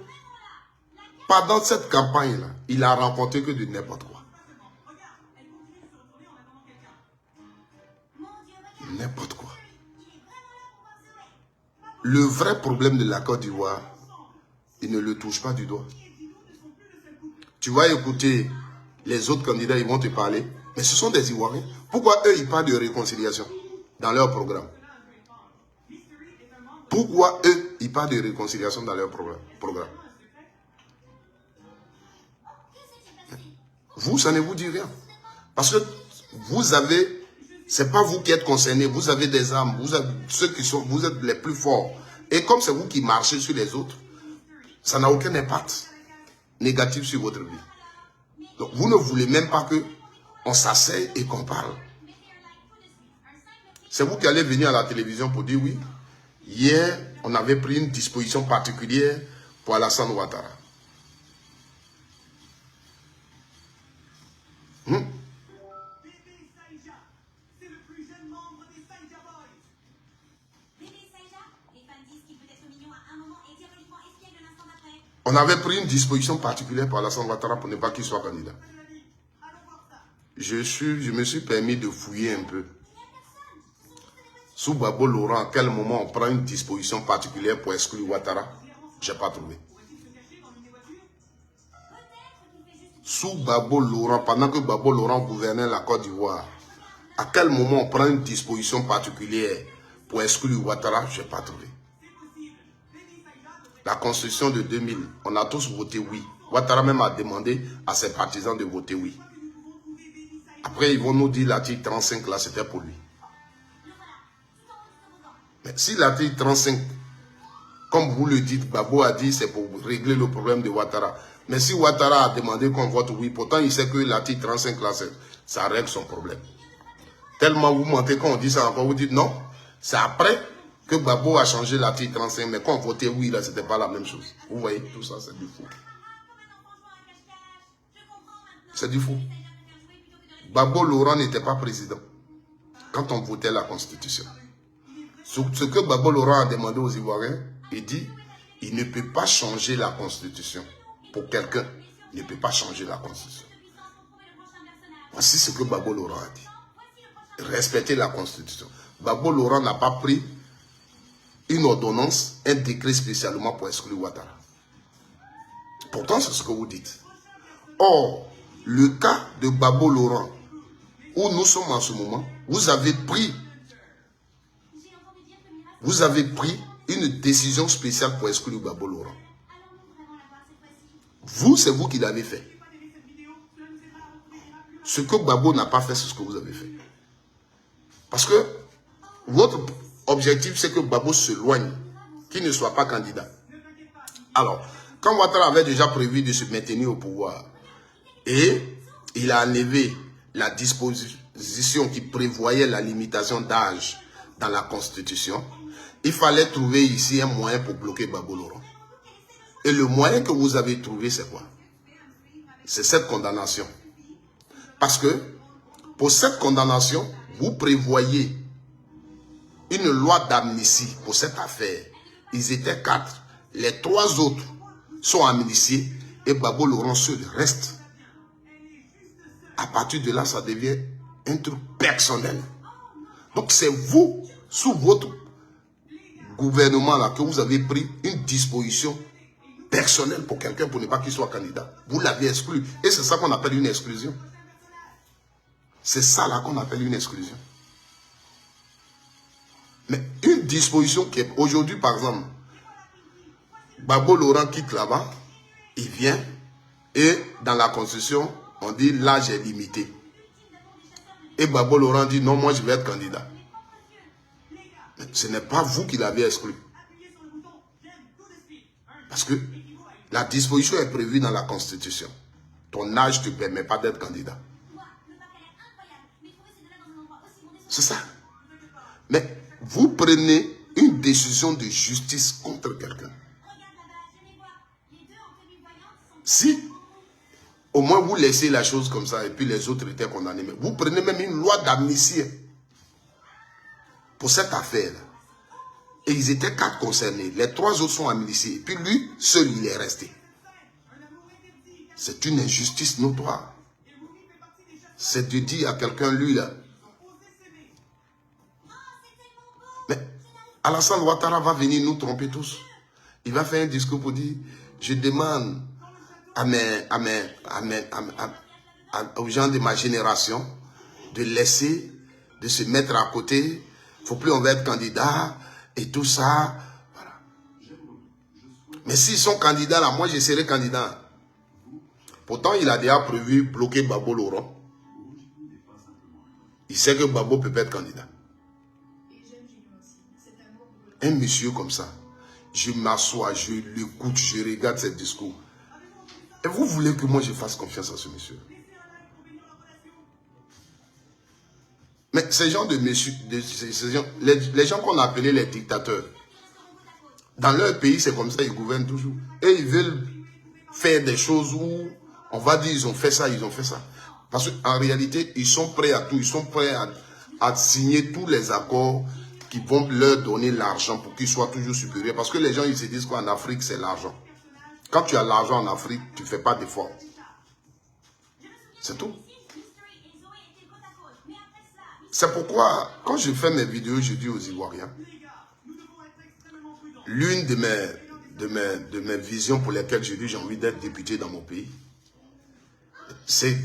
Pendant cette campagne-là, il a remporté que de n'importe quoi. N'importe quoi. Le vrai problème de la Côte d'Ivoire, il ne le touche pas du doigt. Tu vas écouter les autres candidats, ils vont te parler. Mais ce sont des Ivoiriens. Pourquoi eux, ils parlent de réconciliation dans leur programme? Pourquoi eux, ils parlent de réconciliation dans leur programme? Vous, ça ne vous dit rien. Parce que vous avez, c'est pas vous qui êtes concernés, vous avez des armes, vous êtes les plus forts. Et comme c'est vous qui marchez sur les autres, ça n'a aucun impact négatif sur votre vie. Donc vous ne voulez même pas qu'on s'asseye et qu'on parle. C'est vous qui allez venir à la télévision pour dire oui, hier, on avait pris une disposition particulière pour Alassane Ouattara. On avait pris une disposition particulière pour Alassane Ouattara pour ne pas qu'il soit candidat. Je me suis permis de fouiller un peu. Sous Gbagbo Laurent, à quel moment on prend une disposition particulière pour exclure Ouattara? Je n'ai pas trouvé. Sous Gbagbo Laurent, pendant que Gbagbo Laurent gouvernait la Côte d'Ivoire, à quel moment on prend une disposition particulière pour exclure Ouattara? Je n'ai pas trouvé. La constitution de 2000, on a tous voté oui. Ouattara même a demandé à ses partisans de voter oui. Après, ils vont nous dire l'article 35, là, c'était pour lui. Mais si l'article 35, comme vous le dites, Gbagbo a dit, c'est pour régler le problème de Ouattara. Mais si Ouattara a demandé qu'on vote oui, pourtant il sait que l'article 35, là, ça règle son problème. Tellement vous mentez quand on dit ça encore, vous dites non, c'est après que Gbagbo a changé l'article 35, mais quand on votait oui, là, c'était pas la même chose. Vous voyez, tout ça, c'est du fou. C'est du fou. Gbagbo Laurent n'était pas président quand on votait la Constitution. Ce que Gbagbo Laurent a demandé aux Ivoiriens, il dit, il ne peut pas changer la Constitution. Pour quelqu'un, il ne peut pas changer la Constitution. Voici ce que Gbagbo Laurent a dit. Respecter la Constitution. Gbagbo Laurent n'a pas pris une ordonnance, un décret spécialement pour exclure Ouattara. Pourtant, c'est ce que vous dites. Or, le cas de Gbagbo Laurent, où nous sommes en ce moment, vous avez pris une décision spéciale pour exclure Gbagbo Laurent. Vous, c'est vous qui l'avez fait. Ce que Gbagbo n'a pas fait, c'est ce que vous avez fait. Parce que votre objectif, c'est que Gbagbo s'éloigne, qu'il ne soit pas candidat. Alors, quand Ouattara avait déjà prévu de se maintenir au pouvoir, et il a enlevé la disposition qui prévoyait la limitation d'âge dans la Constitution, il fallait trouver ici un moyen pour bloquer Gbagbo Laurent. Et le moyen que vous avez trouvé, c'est quoi? C'est cette condamnation. Parce que, pour cette condamnation, vous prévoyez une loi d'amnistie pour cette affaire. Ils étaient 4. Les 3 autres sont amnistiés et Gbagbo Laurent seul reste. À partir de là, ça devient un truc personnel. Donc c'est vous, sous votre gouvernement là, que vous avez pris une disposition personnelle pour quelqu'un pour ne pas qu'il soit candidat. Vous l'avez exclu. Et c'est ça qu'on appelle une exclusion. C'est ça là qu'on appelle une exclusion. Mais une disposition qui est aujourd'hui, par exemple, Gbagbo Laurent quitte là-bas, il vient et dans la Constitution, on dit l'âge est limité. Et Gbagbo Laurent dit non, moi je vais être candidat. Ce n'est pas vous qui l'avez exclu. Parce que la disposition est prévue dans la Constitution. Ton âge ne te permet pas d'être candidat. C'est ça. Mais vous prenez une décision de justice contre quelqu'un. Si au moins vous laissez la chose comme ça et puis les autres étaient condamnés, mais vous prenez même une loi d'amnistie pour cette affaire. Et ils étaient 4 concernés. Les 3 autres sont amnistiés. Et puis lui, seul, il est resté. C'est une injustice notoire. C'est de dire à quelqu'un, lui là. Mais Alassane Ouattara va venir nous tromper tous. Il va faire un discours pour dire, je demande aux gens de ma génération de laisser, de se mettre à côté. Il ne faut plus on va être candidat et tout ça. Voilà. Mais s'ils sont candidats là, moi je serai candidat. Pourtant, il a déjà prévu bloquer Babo Laurent. Il sait que Babo peut pas être candidat. Un monsieur comme ça, je m'assois, je l'écoute, je regarde ses discours. Et vous voulez que moi je fasse confiance à ce monsieur? Mais ces gens de messieurs, les gens qu'on appelait les dictateurs, dans leur pays, c'est comme ça, ils gouvernent toujours. Et ils veulent faire des choses où on va dire ils ont fait ça, ils ont fait ça. Parce qu'en réalité, ils sont prêts à tout. Ils sont prêts à signer tous les accords qui vont leur donner l'argent pour qu'ils soient toujours supérieurs. Parce que les gens, ils se disent qu'en Afrique, c'est l'argent. Quand tu as l'argent en Afrique, tu ne fais pas d'efforts. C'est tout. C'est pourquoi, quand je fais mes vidéos, je dis aux Ivoiriens, l'une de mes visions pour lesquelles je dis j'ai envie d'être député dans mon pays, c'est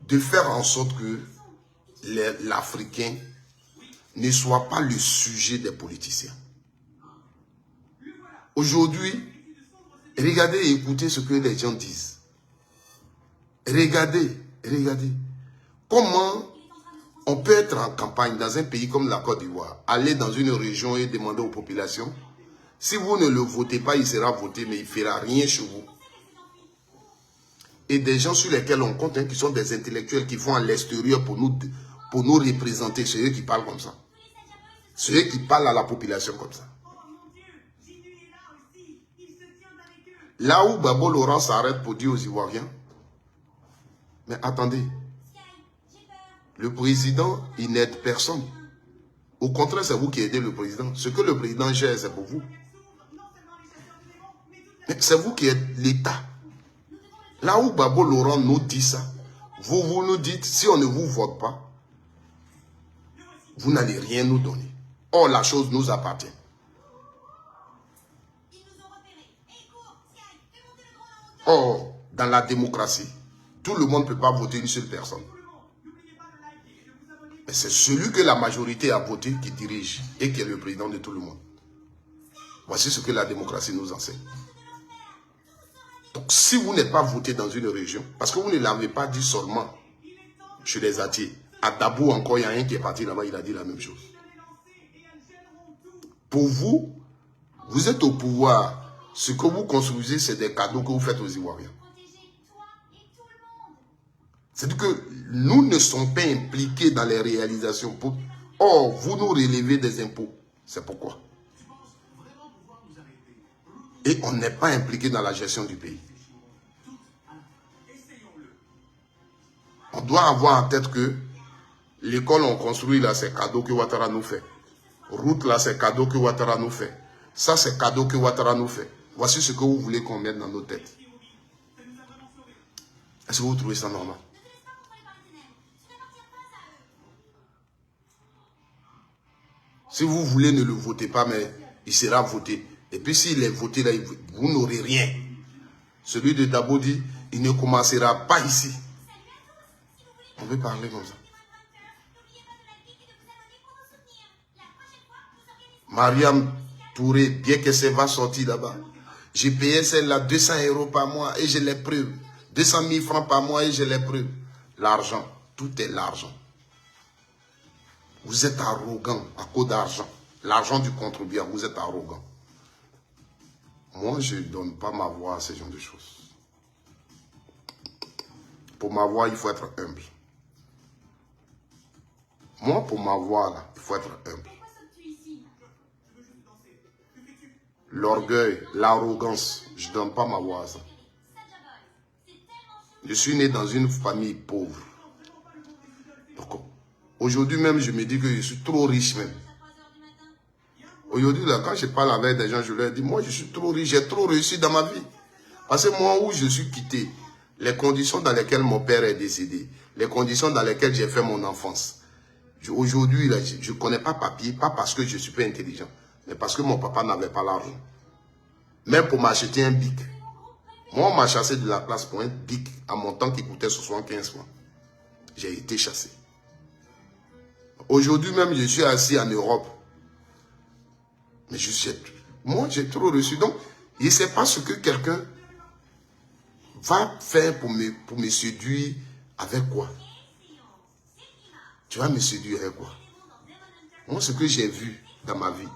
de faire en sorte que l'Africain ne soit pas le sujet des politiciens. Aujourd'hui, regardez et écoutez ce que les gens disent. Regardez. Comment on peut être en campagne dans un pays comme la Côte d'Ivoire, aller dans une région et demander aux populations, si vous ne le votez pas, il sera voté, mais il ne fera rien chez vous. Et des gens sur lesquels on compte, hein, qui sont des intellectuels qui vont à l'extérieur pour nous représenter, c'est eux qui parlent comme ça. C'est eux qui parlent à la population comme ça. Là où Babo Laurent s'arrête pour dire aux Ivoiriens, mais attendez, le président, il n'aide personne. Au contraire, c'est vous qui aidez le président. Ce que le président gère, c'est pour vous. C'est vous qui êtes l'État. Là où Babo Laurent nous dit ça, vous nous dites, si on ne vous vote pas, vous n'allez rien nous donner. Or, la chose nous appartient. Or, dans la démocratie, tout le monde ne peut pas voter une seule personne. Mais c'est celui que la majorité a voté qui dirige et qui est le président de tout le monde. Voici ce que la démocratie nous enseigne. Donc, si vous n'êtes pas voté dans une région, parce que vous ne l'avez pas dit seulement chez les Atiers, à Dabou encore, il y a un qui est parti là-bas, il a dit la même chose. Pour vous, vous êtes au pouvoir. Ce que vous construisez, c'est des cadeaux que vous faites aux Ivoiriens. C'est-à-dire que nous ne sommes pas impliqués dans les réalisations. Or, vous nous relevez des impôts. C'est pourquoi. Et on n'est pas impliqué dans la gestion du pays. On doit avoir en tête que l'école on construit là, c'est cadeau que Ouattara nous fait. Route là, c'est cadeau que Ouattara nous fait. Ça, c'est cadeau que Ouattara nous fait. Voici ce que vous voulez qu'on mette dans nos têtes. Est-ce que vous trouvez ça normal? Si vous voulez, ne le votez pas, mais il sera voté. Et puis s'il est voté, là, vous n'aurez rien. Celui de Dabo dit, il ne commencera pas ici. On veut parler comme ça. Mariam Touré, bien que ça va sortir là-bas. J'ai payé celle-là 200 € par mois et je l'ai preuve. 200 000 francs par mois et je l'ai preuve. L'argent, tout est l'argent. Vous êtes arrogant à cause d'argent. l'argent du contribuable, vous êtes arrogant. Moi, je ne donne pas ma voix à ce genre de choses. Pour m'avoir, il faut être humble. Moi, pour m'avoir, là, il faut être humble. L'orgueil, l'arrogance, je ne donne pas ma voix à ça. Je suis né dans une famille pauvre. Donc, aujourd'hui même, je me dis que je suis trop riche même. Aujourd'hui, là, quand je parle avec des gens, je leur dis, moi, je suis trop riche, j'ai trop réussi dans ma vie. Parce que moi, où je suis quitté, les conditions dans lesquelles mon père est décédé, les conditions dans lesquelles j'ai fait mon enfance. Aujourd'hui, je ne connais pas papier, pas parce que je ne suis pas intelligent, mais parce que mon papa n'avait pas l'argent. Même pour m'acheter un bic. Moi, on m'a chassé de la classe pour un bic à mon temps qui coûtait 75 francs. J'ai été chassé. Aujourd'hui même, je suis assis en Europe. Mais moi, j'ai trop reçu. Donc, je ne sais pas ce que quelqu'un va faire pour me séduire avec quoi. Tu vas me séduire avec quoi? Moi, ce que j'ai vu dans ma vie,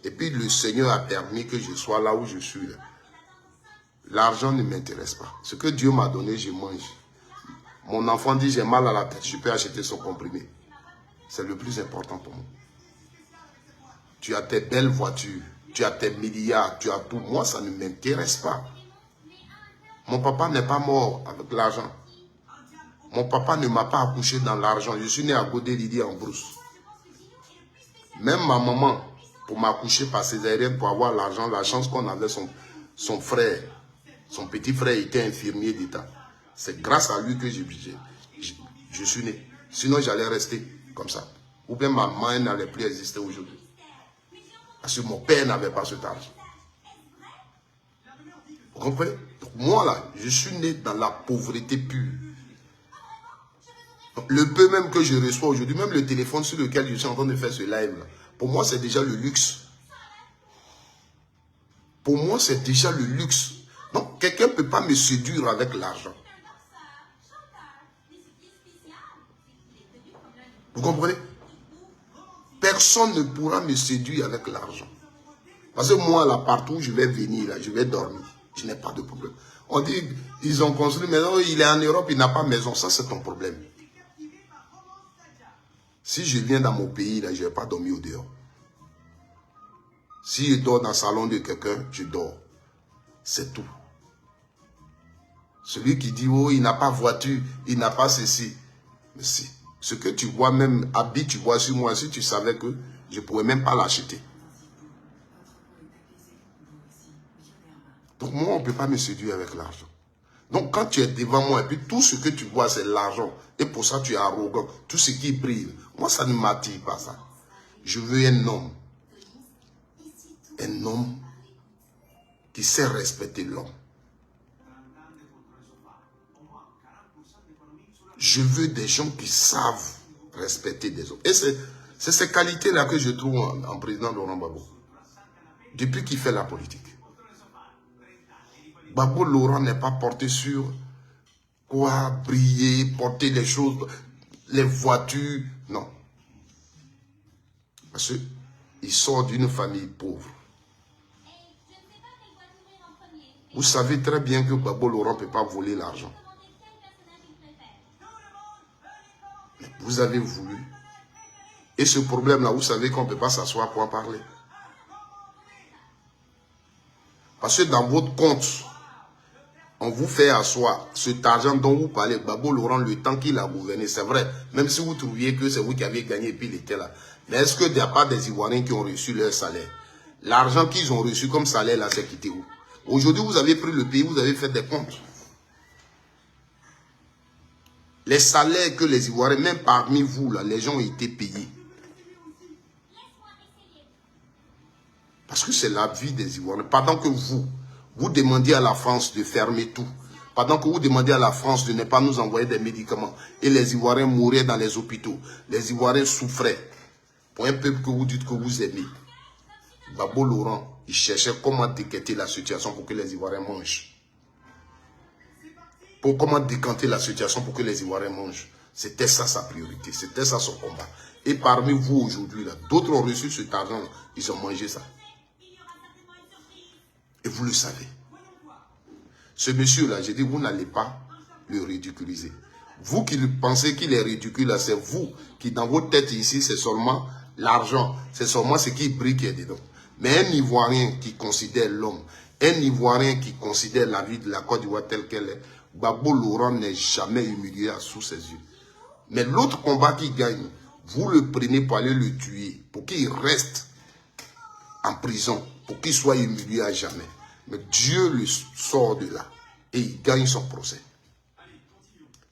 et puis le Seigneur a permis que je sois là où je suis. L'argent ne m'intéresse pas. Ce que Dieu m'a donné, je mange. Mon enfant dit, j'ai mal à la tête, je peux acheter son comprimé. C'est le plus important pour moi. Tu as tes belles voitures, tu as tes milliards, tu as tout. Moi, ça ne m'intéresse pas. Mon papa n'est pas mort avec l'argent. Mon papa ne m'a pas accouché dans l'argent. Je suis né à Godé-Lydie en brousse. Même ma maman, pour m'accoucher par césarienne, pour avoir l'argent, la chance qu'on avait son frère, son petit frère était infirmier d'État. C'est grâce à lui que je suis né. Sinon, j'allais rester comme ça. Ou bien ma main n'allait plus exister aujourd'hui. Parce que mon père n'avait pas cet argent. Vous comprenez? Donc moi, là, je suis né dans la pauvreté pure. Donc, le peu même que je reçois aujourd'hui, même le téléphone sur lequel je suis en train de faire ce live, là, pour moi, c'est déjà le luxe. Pour moi, c'est déjà le luxe. Donc, quelqu'un ne peut pas me séduire avec l'argent. Vous comprenez? Personne ne pourra me séduire avec l'argent. Parce que moi, là, partout où je vais venir, là, je vais dormir. Je n'ai pas de problème. On dit, ils ont construit, mais non, il est en Europe, il n'a pas de maison. Ça, c'est ton problème. Si je viens dans mon pays, là, je ne vais pas dormir au dehors. Si je dors dans le salon de quelqu'un, je dors. C'est tout. Celui qui dit, oh, il n'a pas voiture, il n'a pas ceci. Mais si. Ce que tu vois, même habit, tu vois sur moi, si tu savais que je ne pourrais même pas l'acheter. Donc moi, on ne peut pas me séduire avec l'argent. Donc quand tu es devant moi, et puis tout ce que tu vois, c'est l'argent. Et pour ça, tu es arrogant. Tout ce qui brille. Moi, ça ne m'attire pas ça. Je veux un homme. Un homme qui sait respecter l'homme. Je veux des gens qui savent respecter des hommes. Et c'est ces qualités-là que je trouve en président Laurent Gbagbo. Depuis qu'il fait la politique. Gbagbo Laurent n'est pas porté sur quoi briller, porter les choses, les voitures. Non. Parce qu'il sort d'une famille pauvre. Vous savez très bien que Gbagbo Laurent ne peut pas voler l'argent. Vous avez voulu. Et ce problème-là, vous savez qu'on ne peut pas s'asseoir pour en parler. Parce que dans votre compte, on vous fait asseoir cet argent dont vous parlez. Gbagbo Laurent, le temps qu'il a gouverné, c'est vrai. Même si vous trouviez que c'est vous qui avez gagné et puis il était là. Mais est-ce qu'il n'y a pas des Ivoiriens qui ont reçu leur salaire? L'argent qu'ils ont reçu comme salaire, là, c'est quitté où? Aujourd'hui, vous avez pris le pays, vous avez fait des comptes. Les salaires que les Ivoiriens, même parmi vous, là, les gens ont été payés. Parce que c'est la vie des Ivoiriens. Pendant que vous demandiez à la France de fermer tout. Pendant que vous demandiez à la France de ne pas nous envoyer des médicaments. Et les Ivoiriens mouraient dans les hôpitaux. Les Ivoiriens souffraient. Pour un peuple que vous dites que vous aimez. Gbagbo Laurent, il cherchait comment décanter la situation pour que les Ivoiriens mangent. Comment décanter la situation pour que les Ivoiriens mangent. C'était ça sa priorité, c'était ça son combat. Et parmi vous aujourd'hui, d'autres ont reçu cet argent, ils ont mangé ça. Et vous le savez. Ce monsieur-là, j'ai dit, vous n'allez pas le ridiculiser. Vous qui pensez qu'il est ridicule, c'est vous qui, dans votre tête ici, c'est seulement l'argent. C'est seulement ce qui brille qui est dedans. Mais un Ivoirien qui considère l'homme, un Ivoirien qui considère la vie de la Côte d'Ivoire telle qu'elle est, Gbagbo Laurent n'est jamais humilié sous ses yeux. Mais l'autre combat qui gagne, vous le prenez pour aller le tuer, pour qu'il reste en prison, pour qu'il soit humilié à jamais. Mais Dieu le sort de là et il gagne son procès.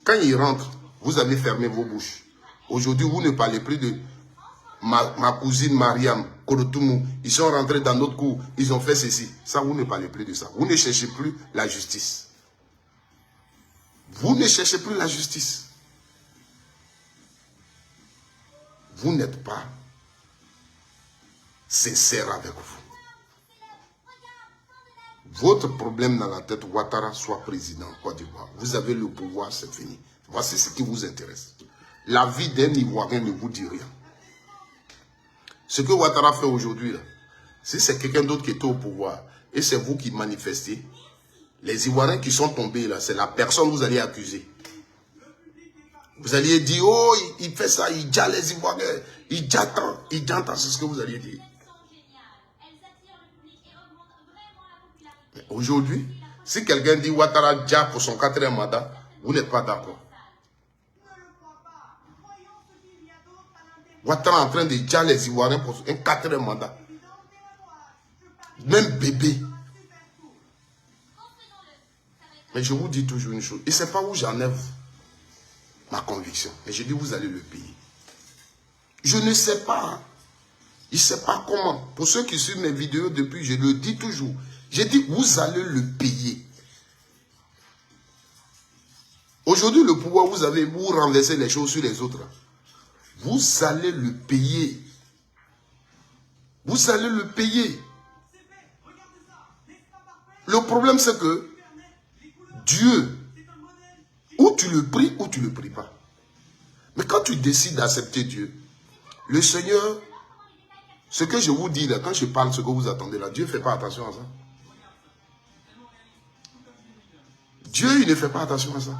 Quand il rentre, vous avez fermé vos bouches. Aujourd'hui, vous ne parlez plus de ma cousine Mariam, Korotoumou. Ils sont rentrés dans notre cour, ils ont fait ceci. Ça, vous ne parlez plus de ça. Vous ne cherchez plus la justice. Vous ne cherchez plus la justice. Vous n'êtes pas sincère avec vous. Votre problème dans la tête, Ouattara soit président Côte d'Ivoire. Vous avez le pouvoir, c'est fini. Voici ce qui vous intéresse. La vie d'un Ivoirien ne vous dit rien. Ce que Ouattara fait aujourd'hui, si c'est quelqu'un d'autre qui était au pouvoir, et c'est vous qui manifestez, les Ivoiriens qui sont tombés là, c'est la personne que vous allez accuser. Vous alliez dire, oh, il fait ça, il dit les Ivoiriens, il dit tant, c'est ce que vous alliez dire. Aujourd'hui, si quelqu'un dit Ouattara Dia pour son 4e mandat, vous n'êtes pas d'accord. Ouattara en train de dire les Ivoiriens pour un 4e mandat. Même bébé. Mais je vous dis toujours une chose. Et c'est pas où j'enlève ma conviction. Et je dis vous allez le payer. Je ne sais pas. Je ne sais pas comment. Pour ceux qui suivent mes vidéos depuis, je le dis toujours. J'ai dit, vous allez le payer. Aujourd'hui, le pouvoir, vous renversez les choses sur les autres. Vous allez le payer. Vous allez le payer. Le problème, c'est que Dieu, ou tu le pries, ou tu ne le pries pas. Mais quand tu décides d'accepter Dieu, le Seigneur, ce que je vous dis là, quand je parle ce que vous attendez là, Dieu ne fait pas attention à ça. Dieu, il ne fait pas attention à ça.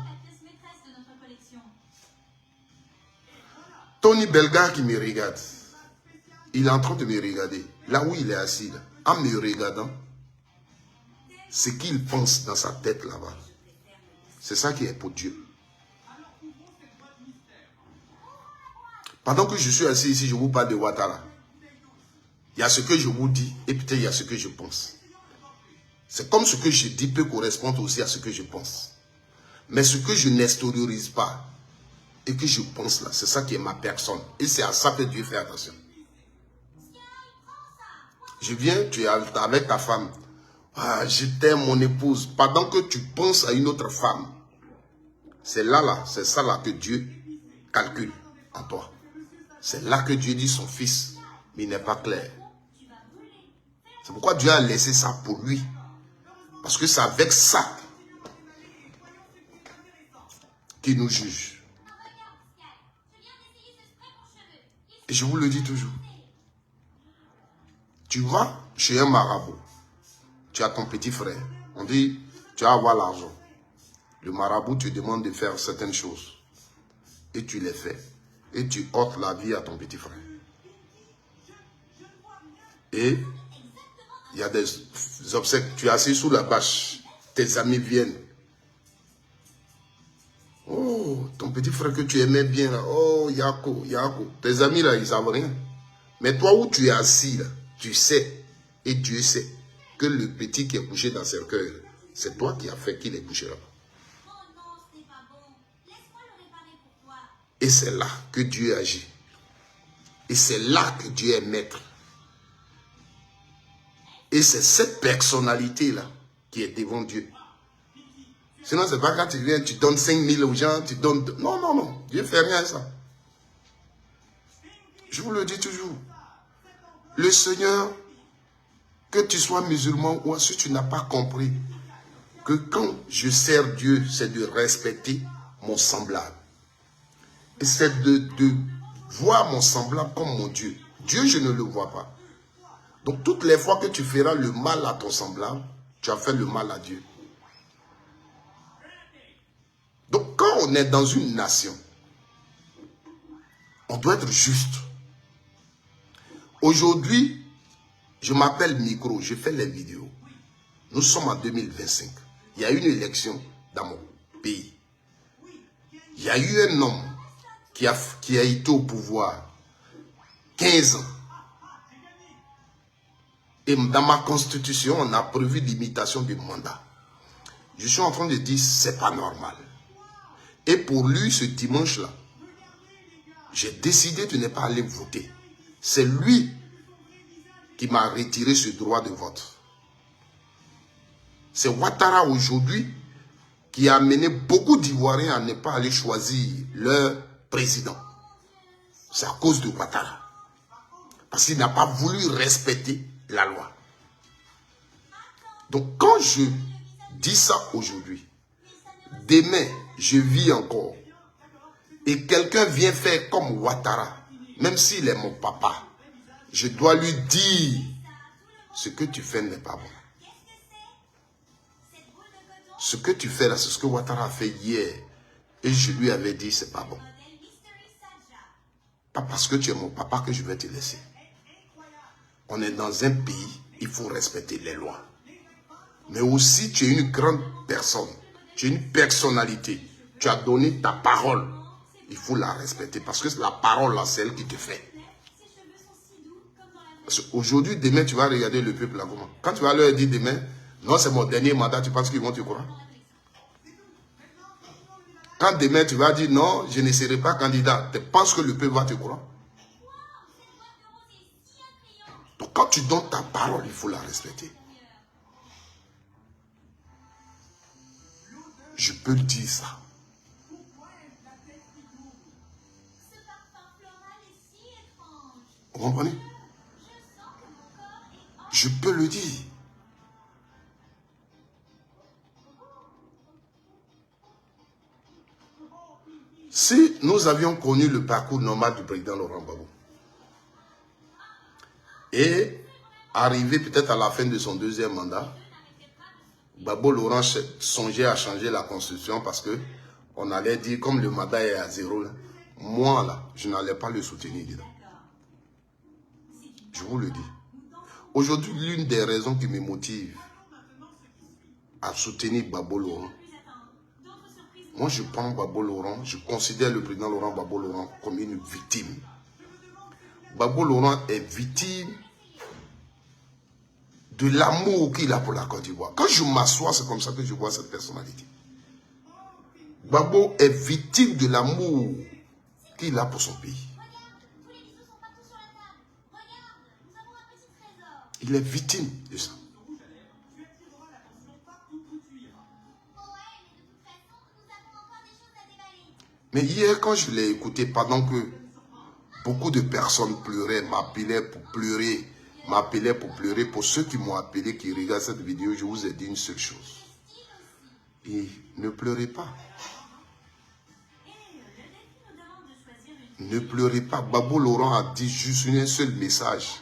Tony Belga qui me regarde, il est en train de me regarder. Là où il est assis, là, en me regardant, ce qu'il pense dans sa tête là-bas, c'est ça qui est pour Dieu. Pendant que je suis assis ici, je vous parle de Ouattara. Il y a ce que je vous dis et peut-être il y a ce que je pense. C'est comme ce que je dis peut correspondre aussi à ce que je pense. Mais ce que je n'extériorise pas et que je pense là, c'est ça qui est ma personne. Et c'est à ça que Dieu fait attention. Je viens, tu es avec ta femme. Ah, je t'aime mon épouse. Pendant que tu penses à une autre femme, c'est là, c'est ça là que Dieu calcule en toi. C'est là que Dieu dit son fils, mais il n'est pas clair. C'est pourquoi Dieu a laissé ça pour lui. Parce que c'est avec ça qu'il nous juge. Et je vous le dis toujours. Tu vas chez un marabout. Tu as ton petit frère. On dit, tu vas avoir l'argent. Le marabout te demande de faire certaines choses. Et tu les fais. Et tu ôtes la vie à ton petit frère. Et il y a des obsèques. Tu es assis sous la bâche. Tes amis viennent. Oh, ton petit frère que tu aimais bien là. Oh, Yako. Tes amis là, ils ne savent rien. Mais toi où tu es assis là, tu sais, et Dieu sait, que le petit qui est couché dans ce cœur, c'est toi qui as fait qu'il est couché là-bas. Et c'est là que Dieu agit. Et c'est là que Dieu est maître. Et c'est cette personnalité-là qui est devant Dieu. Sinon, c'est pas quand tu viens, tu donnes 5 000 aux gens, tu donnes... Non, non, non. Dieu ne fait rien à ça. Je vous le dis toujours. Le Seigneur, que tu sois musulman ou si tu n'as pas compris que quand je sers Dieu, c'est de respecter mon semblable. Et c'est de voir mon semblable comme mon Dieu. Dieu, je ne le vois pas. Donc, toutes les fois que tu feras le mal à ton semblable, tu as fait le mal à Dieu. Donc, quand on est dans une nation, on doit être juste. Aujourd'hui, je m'appelle Micro, je fais les vidéos. Nous sommes en 2025. Il y a une élection dans mon pays. Il y a eu un homme qui a été au pouvoir 15 ans. Et dans ma constitution, on a prévu l'imitation du mandat. Je suis en train de dire, c'est pas normal. Et pour lui, ce dimanche-là, j'ai décidé de ne pas aller voter. C'est lui qui m'a retiré ce droit de vote. C'est Ouattara aujourd'hui qui a amené beaucoup d'Ivoiriens à ne pas aller choisir leur président. C'est à cause de Ouattara. Parce qu'il n'a pas voulu respecter la loi. Donc quand je dis ça aujourd'hui, demain, je vis encore. Et quelqu'un vient faire comme Ouattara, même s'il est mon papa, je dois lui dire, ce que tu fais n'est pas bon. Ce que tu fais là, c'est ce que Ouattara a fait hier. Et je lui avais dit, c'est pas bon. Pas parce que tu es mon papa que je vais te laisser. On est dans un pays, il faut respecter les lois. Mais aussi, tu es une grande personne. Tu es une personnalité. Tu as donné ta parole. Il faut la respecter. Parce que la parole, là, c'est elle qui te fait. Aujourd'hui, demain, tu vas regarder le peuple là comment. Quand tu vas leur dire demain, non, c'est mon dernier mandat, tu penses qu'ils vont te croire? Quand demain, tu vas dire non, je ne serai pas candidat, tu penses que le peuple va te croire? Donc, quand tu donnes ta parole, il faut la respecter. Je peux le dire ça. Vous comprenez? Je peux le dire. Si nous avions connu le parcours normal du président Laurent Gbagbo et arrivé peut-être à la fin de son deuxième mandat, Gbagbo Laurent songeait à changer la constitution parce que on allait dire, comme le mandat est à 0, là, moi là, je n'allais pas le soutenir dedans. Je vous le dis. Aujourd'hui, l'une des raisons qui me motive à soutenir Gbagbo Laurent, moi je prends Gbagbo Laurent, je considère le président Laurent Gbagbo Laurent comme une victime. Gbagbo Laurent est victime de l'amour qu'il a pour la Côte d'Ivoire. Quand je m'assois, c'est comme ça que je vois cette personnalité. Gbagbo est victime de l'amour qu'il a pour son pays. Il est victime de ça. Mais hier, quand je l'ai écouté, pendant que beaucoup de personnes pleuraient, m'appelaient pour pleurer, pour ceux qui m'ont appelé, qui regardent cette vidéo, je vous ai dit une seule chose. Et ne pleurez pas. Ne pleurez pas. Gbagbo Laurent a dit juste un seul message.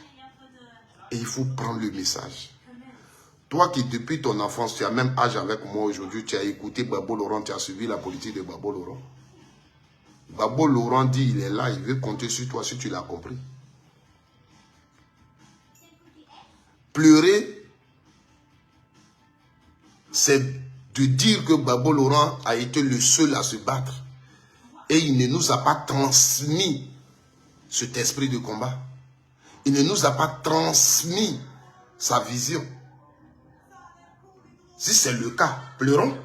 Et il faut prendre le message. Toi qui depuis ton enfance, tu as même âge avec moi aujourd'hui, tu as écouté Gbagbo Laurent, tu as suivi la politique de Gbagbo Laurent. Gbagbo Laurent dit, il est là, il veut compter sur toi si tu l'as compris. Pleurer, c'est de dire que Gbagbo Laurent a été le seul à se battre. Et il ne nous a pas transmis cet esprit de combat. Il ne nous a pas transmis sa vision. Si c'est le cas, pleurons.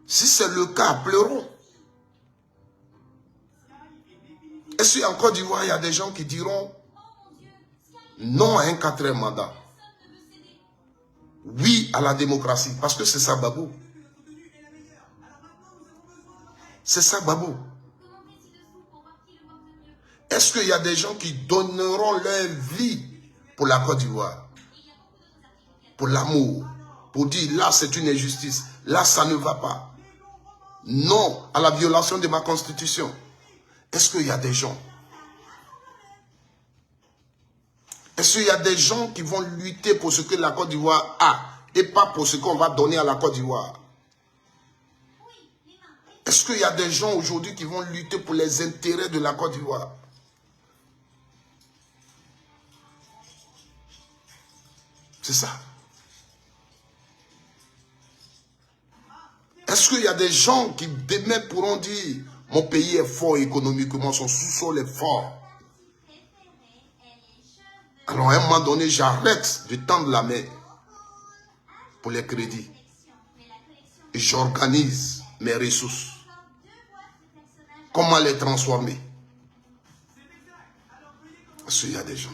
Si c'est le cas, pleurons. Est-ce qu'en Côte d'Ivoire, il y a des gens qui diront non à un 4e mandat? Oui à la démocratie, parce que c'est ça Gbagbo. C'est ça Gbagbo. Est-ce qu'il y a des gens qui donneront leur vie pour la Côte d'Ivoire? Pour l'amour. Pour dire là c'est une injustice. Là ça ne va pas. Non à la violation de ma constitution. Est-ce qu'il y a des gens? Est-ce qu'il y a des gens qui vont lutter pour ce que la Côte d'Ivoire a et pas pour ce qu'on va donner à la Côte d'Ivoire? Est-ce qu'il y a des gens aujourd'hui qui vont lutter pour les intérêts de la Côte d'Ivoire? C'est ça. Est-ce qu'il y a des gens qui demain pourront dire mon pays est fort économiquement, son sous-sol est fort? Alors à un moment donné, j'arrête de tendre la main pour les crédits. Et j'organise mes ressources. Comment les transformer? Est-ce qu'il y a des gens?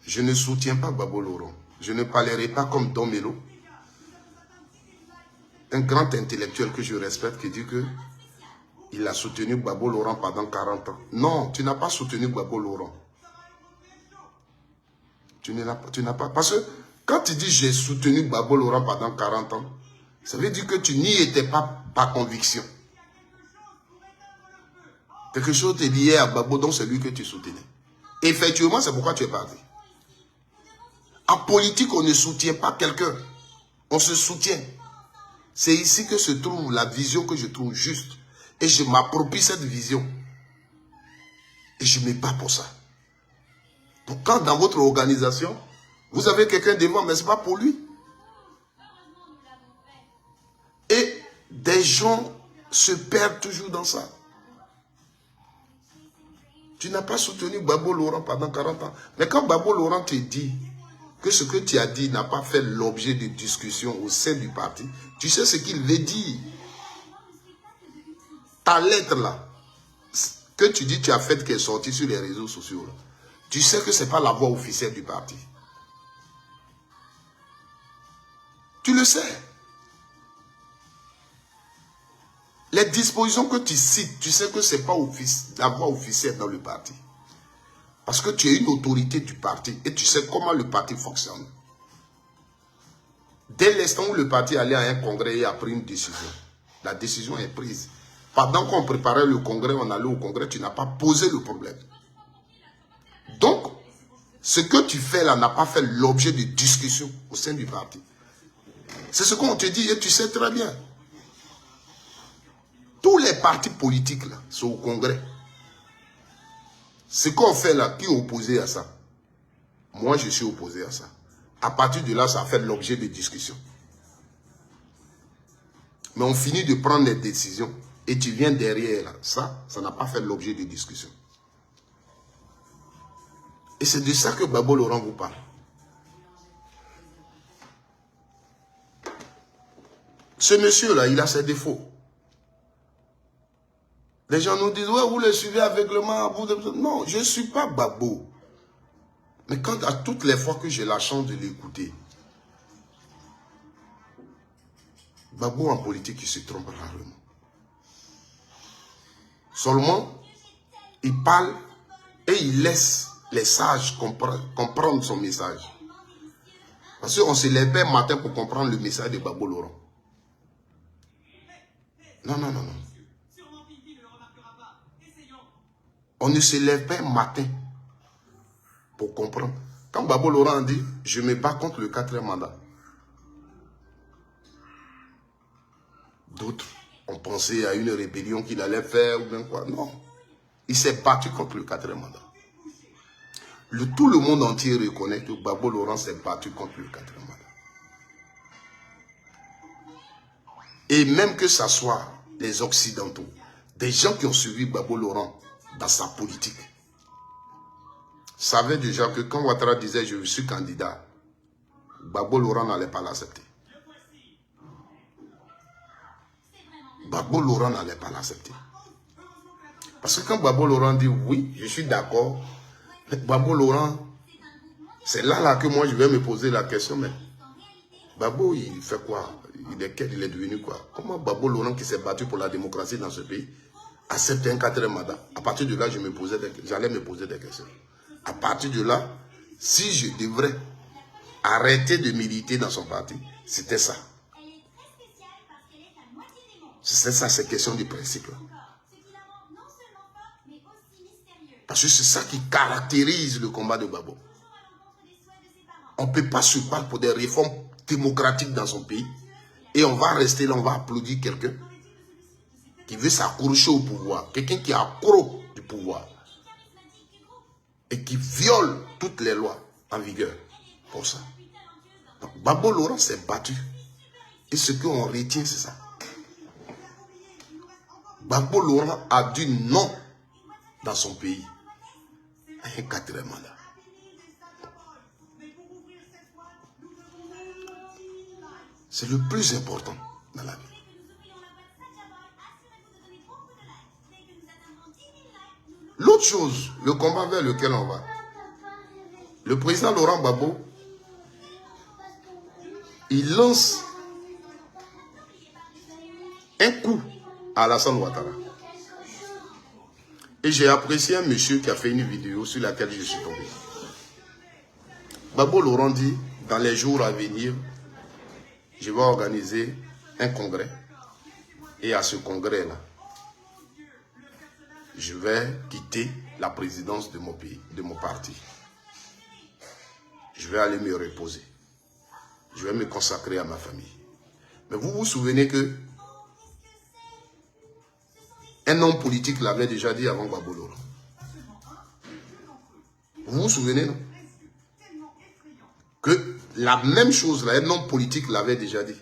Je ne soutiens pas Gbagbo Laurent. Je ne parlerai pas comme Don Melo, un grand intellectuel que je respecte qui dit que il a soutenu Gbagbo Laurent pendant 40 ans. Non, tu n'as pas soutenu Gbagbo Laurent. Tu n'as pas. Parce que quand tu dis j'ai soutenu Gbagbo Laurent pendant 40 ans, ça veut dire que tu n'y étais pas par conviction. Quelque chose t'est lié à Gbagbo, donc c'est lui que tu soutenais. Effectivement, c'est pourquoi tu es parti. En politique, on ne soutient pas quelqu'un. On se soutient. C'est ici que se trouve la vision que je trouve juste. Et je m'approprie cette vision. Et je me bats pour ça. Donc quand dans votre organisation, vous avez quelqu'un devant, mais ce n'est pas pour lui. Et des gens se perdent toujours dans ça. Tu n'as pas soutenu Gbagbo Laurent pendant 40 ans. Mais quand Gbagbo Laurent te dit que ce que tu as dit n'a pas fait l'objet de discussion au sein du parti, tu sais ce qu'il veut dire. Ta lettre là, que tu dis tu as faite qui est sortie sur les réseaux sociaux, là, tu sais que ce n'est pas la voix officielle du parti. Tu le sais. Les dispositions que tu cites, tu sais que ce n'est pas la voix officielle dans le parti. Parce que tu es une autorité du parti et tu sais comment le parti fonctionne. Dès l'instant où le parti allait à un congrès et a pris une décision, la décision est prise. Pendant qu'on préparait le congrès, on allait au congrès, tu n'as pas posé le problème. Donc, ce que tu fais là n'a pas fait l'objet de discussion au sein du parti. C'est ce qu'on te dit et tu sais très bien. Tous les partis politiques là sont au congrès. Ce qu'on fait là, qui est opposé à ça? Moi, je suis opposé à ça. À partir de là, ça fait l'objet de discussion. Mais on finit de prendre les décisions et tu viens derrière là. Ça n'a pas fait l'objet de discussion. Et c'est de ça que Gbagbo Laurent vous parle. Ce monsieur-là, il a ses défauts. Les gens nous disent, ouais, vous le suivez aveuglement. Non, je ne suis pas Gbagbo. Mais quand à toutes les fois que j'ai la chance de l'écouter, Gbagbo en politique, il se trompe rarement. Seulement, il parle et il laisse les sages comprendre son message. Parce qu'on se lève un matin pour comprendre le message de Gbagbo Laurent. Non, non, non, non. On ne se lève pas un matin pour comprendre. Quand Gbagbo Laurent dit, je me bats contre le 4e mandat. D'autres ont pensé à une rébellion qu'il allait faire ou bien quoi. Non. Il s'est battu contre le 4e mandat. Tout le monde entier reconnaît que Gbagbo Laurent s'est battu contre le 4e mandat. Et même que ce soit les Occidentaux, des gens qui ont suivi Gbagbo Laurent dans sa politique, savaient déjà que quand Ouattara disait je suis candidat, Gbagbo Laurent n'allait pas l'accepter. Gbagbo Laurent n'allait pas l'accepter. Parce que quand Gbagbo Laurent dit oui, je suis d'accord, Gbagbo Laurent, c'est là que moi je vais me poser la question, mais Gbagbo il fait quoi? Il est devenu quoi? Comment Gbagbo Laurent qui s'est battu pour la démocratie dans ce pays accepte un 4e mandat? À partir de là, j'allais me poser des questions. À partir de là, si je devrais arrêter de militer dans son parti, c'était ça. C'est ça, ces questions de principe. Parce que c'est ça qui caractérise le combat de Gbagbo. On ne peut pas se battre pour des réformes démocratiques dans son pays. Et on va rester là, on va applaudir quelqu'un qui veut s'accrocher au pouvoir. Quelqu'un qui est accro du pouvoir. Et qui viole toutes les lois en vigueur pour ça. Donc, Gbagbo Laurent s'est battu. Et ce qu'on retient, c'est ça. Gbagbo Laurent a dit non dans son pays. Un quatrième mandat. C'est le plus important dans la vie. L'autre chose, le combat vers lequel on va. Le président Laurent Gbagbo, il lance un coup à Alassane Ouattara. Et j'ai apprécié un monsieur qui a fait une vidéo sur laquelle je suis tombé. Gbagbo Laurent dit, dans les jours à venir, je vais organiser un congrès. Et à ce congrès-là, je vais quitter la présidence de mon pays, de mon parti. Je vais aller me reposer. Je vais me consacrer à ma famille. Mais vous vous souvenez que un homme politique l'avait déjà dit avant Gbagbo Laurent. Vous vous souvenez, non? Que la même chose là, un homme politique l'avait déjà dit.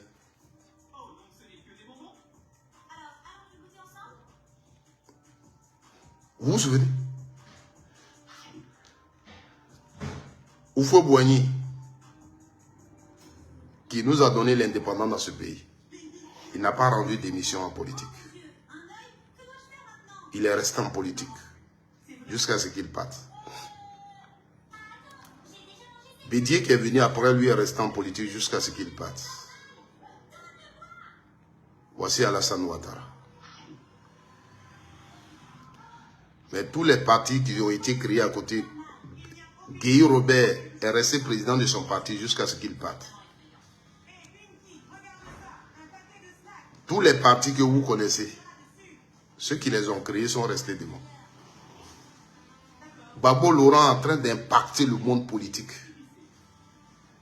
Vous vous souvenez? Houphouët-Boigny, qui nous a donné l'indépendance dans ce pays, il n'a pas rendu démission en politique. Il est resté en politique jusqu'à ce qu'il parte. Bédier qui est venu après lui est resté en politique jusqu'à ce qu'il parte. Voici Alassane Ouattara. Mais tous les partis qui ont été créés à côté, Guy Robert est resté président de son parti jusqu'à ce qu'il parte. Tous les partis que vous connaissez, ceux qui les ont créés sont restés devant. Gbagbo Laurent est en train d'impacter le monde politique.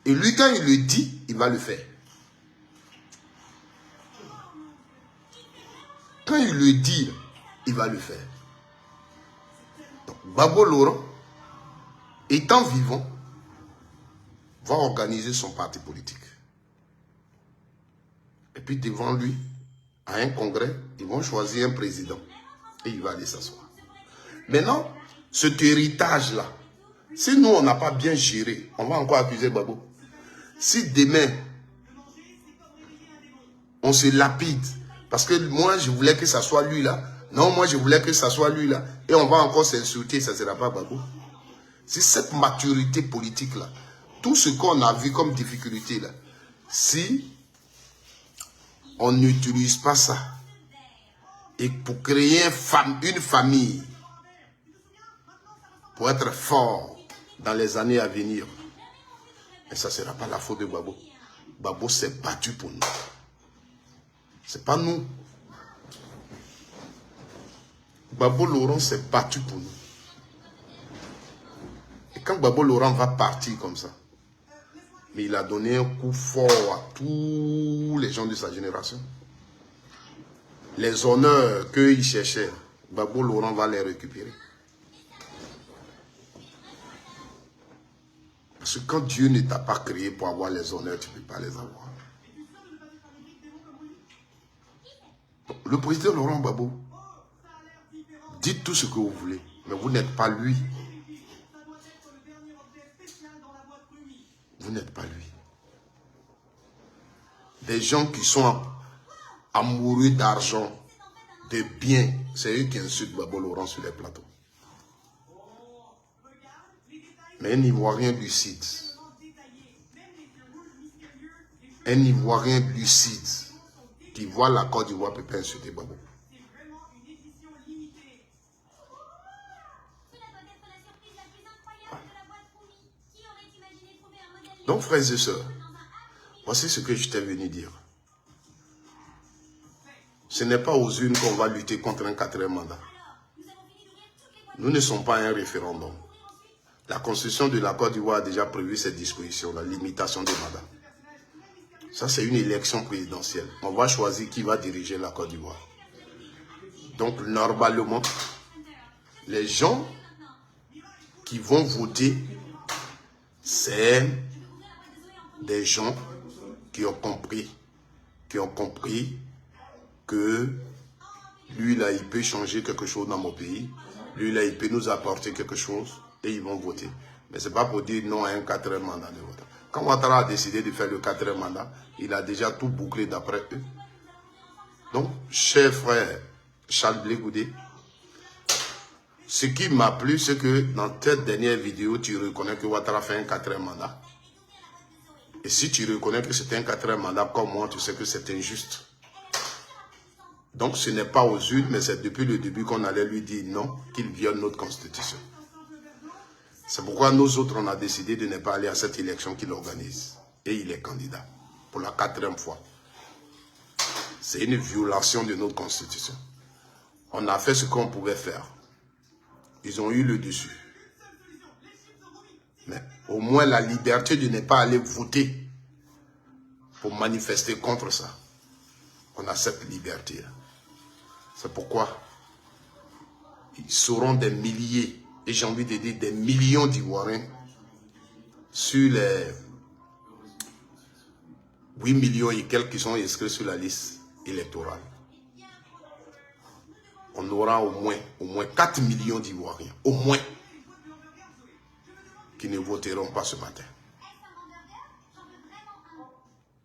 Et lui, quand il le dit, il va le faire. Quand il le dit, il va le faire. Donc, Gbagbo Laurent, étant vivant, va organiser son parti politique. Et puis devant lui, à un congrès, ils vont choisir un président. Et il va aller s'asseoir. Maintenant, cet héritage-là, si nous, on n'a pas bien géré, on va encore accuser Gbagbo. Si demain, on se lapide, parce que moi, je voulais que ça soit lui là, non, moi, je voulais que ça soit lui là, et on va encore s'insulter, ça ne sera pas Gbagbo. Si cette maturité politique-là, tout ce qu'on a vu comme difficulté là, si on n'utilise pas ça, et pour créer une famille, pour être fort dans les années à venir, et ça ne sera pas la faute de Gbagbo. Gbagbo s'est battu pour nous. Ce n'est pas nous. Gbagbo Laurent s'est battu pour nous. Et quand Gbagbo Laurent va partir comme ça, mais il a donné un coup fort à tous les gens de sa génération. Les honneurs qu'ils cherchaient, Gbagbo Laurent va les récupérer. Parce que quand Dieu ne t'a pas créé pour avoir les honneurs, tu ne peux pas les avoir. Le président Laurent Gbagbo, dites tout ce que vous voulez, mais vous n'êtes pas lui. Vous n'êtes pas lui. Des gens qui sont amoureux d'argent, de biens, c'est eux qui insultent Gbagbo Laurent sur les plateaux. Mais un Ivoirien lucide, qui voit la Côte d'Ivoire ne peut pas insulter Gbagbo. Donc, frères et sœurs, voici ce que je t'ai venu dire. Ce n'est pas aux urnes qu'on va lutter contre un 4e mandat. Nous ne sommes pas un référendum. La Constitution de la Côte d'Ivoire a déjà prévu cette disposition, la limitation des mandats. Ça, c'est une élection présidentielle. On va choisir qui va diriger la Côte d'Ivoire. Donc, normalement, les gens qui vont voter, c'est des gens qui ont compris que lui, là, il peut changer quelque chose dans mon pays. Lui, là, il peut nous apporter quelque chose et ils vont voter. Mais ce n'est pas pour dire non à un 4e mandat de vote. Quand Ouattara a décidé de faire le 4e mandat, il a déjà tout bouclé d'après eux. Donc, cher frère Charles Blé Goudé, ce qui m'a plu, c'est que dans ta dernière vidéo, tu reconnais que Ouattara fait un 4e mandat. Et si tu reconnais que c'est un 4e mandat comme moi, tu sais que c'est injuste. Donc ce n'est pas aux urnes, mais c'est depuis le début qu'on allait lui dire non, qu'il viole notre constitution. C'est pourquoi nous autres, on a décidé de ne pas aller à cette élection qu'il organise. Et il est candidat pour la 4e fois. C'est une violation de notre constitution. On a fait ce qu'on pouvait faire. Ils ont eu le dessus. Mais au moins la liberté de ne pas aller voter pour manifester contre ça. On a cette liberté-là. C'est pourquoi ils seront des milliers, et j'ai envie de dire des millions d'Ivoiriens sur les 8 millions et quelques qui sont inscrits sur la liste électorale. On aura au moins 4 millions d'Ivoiriens, au moins, qui ne voteront pas ce matin.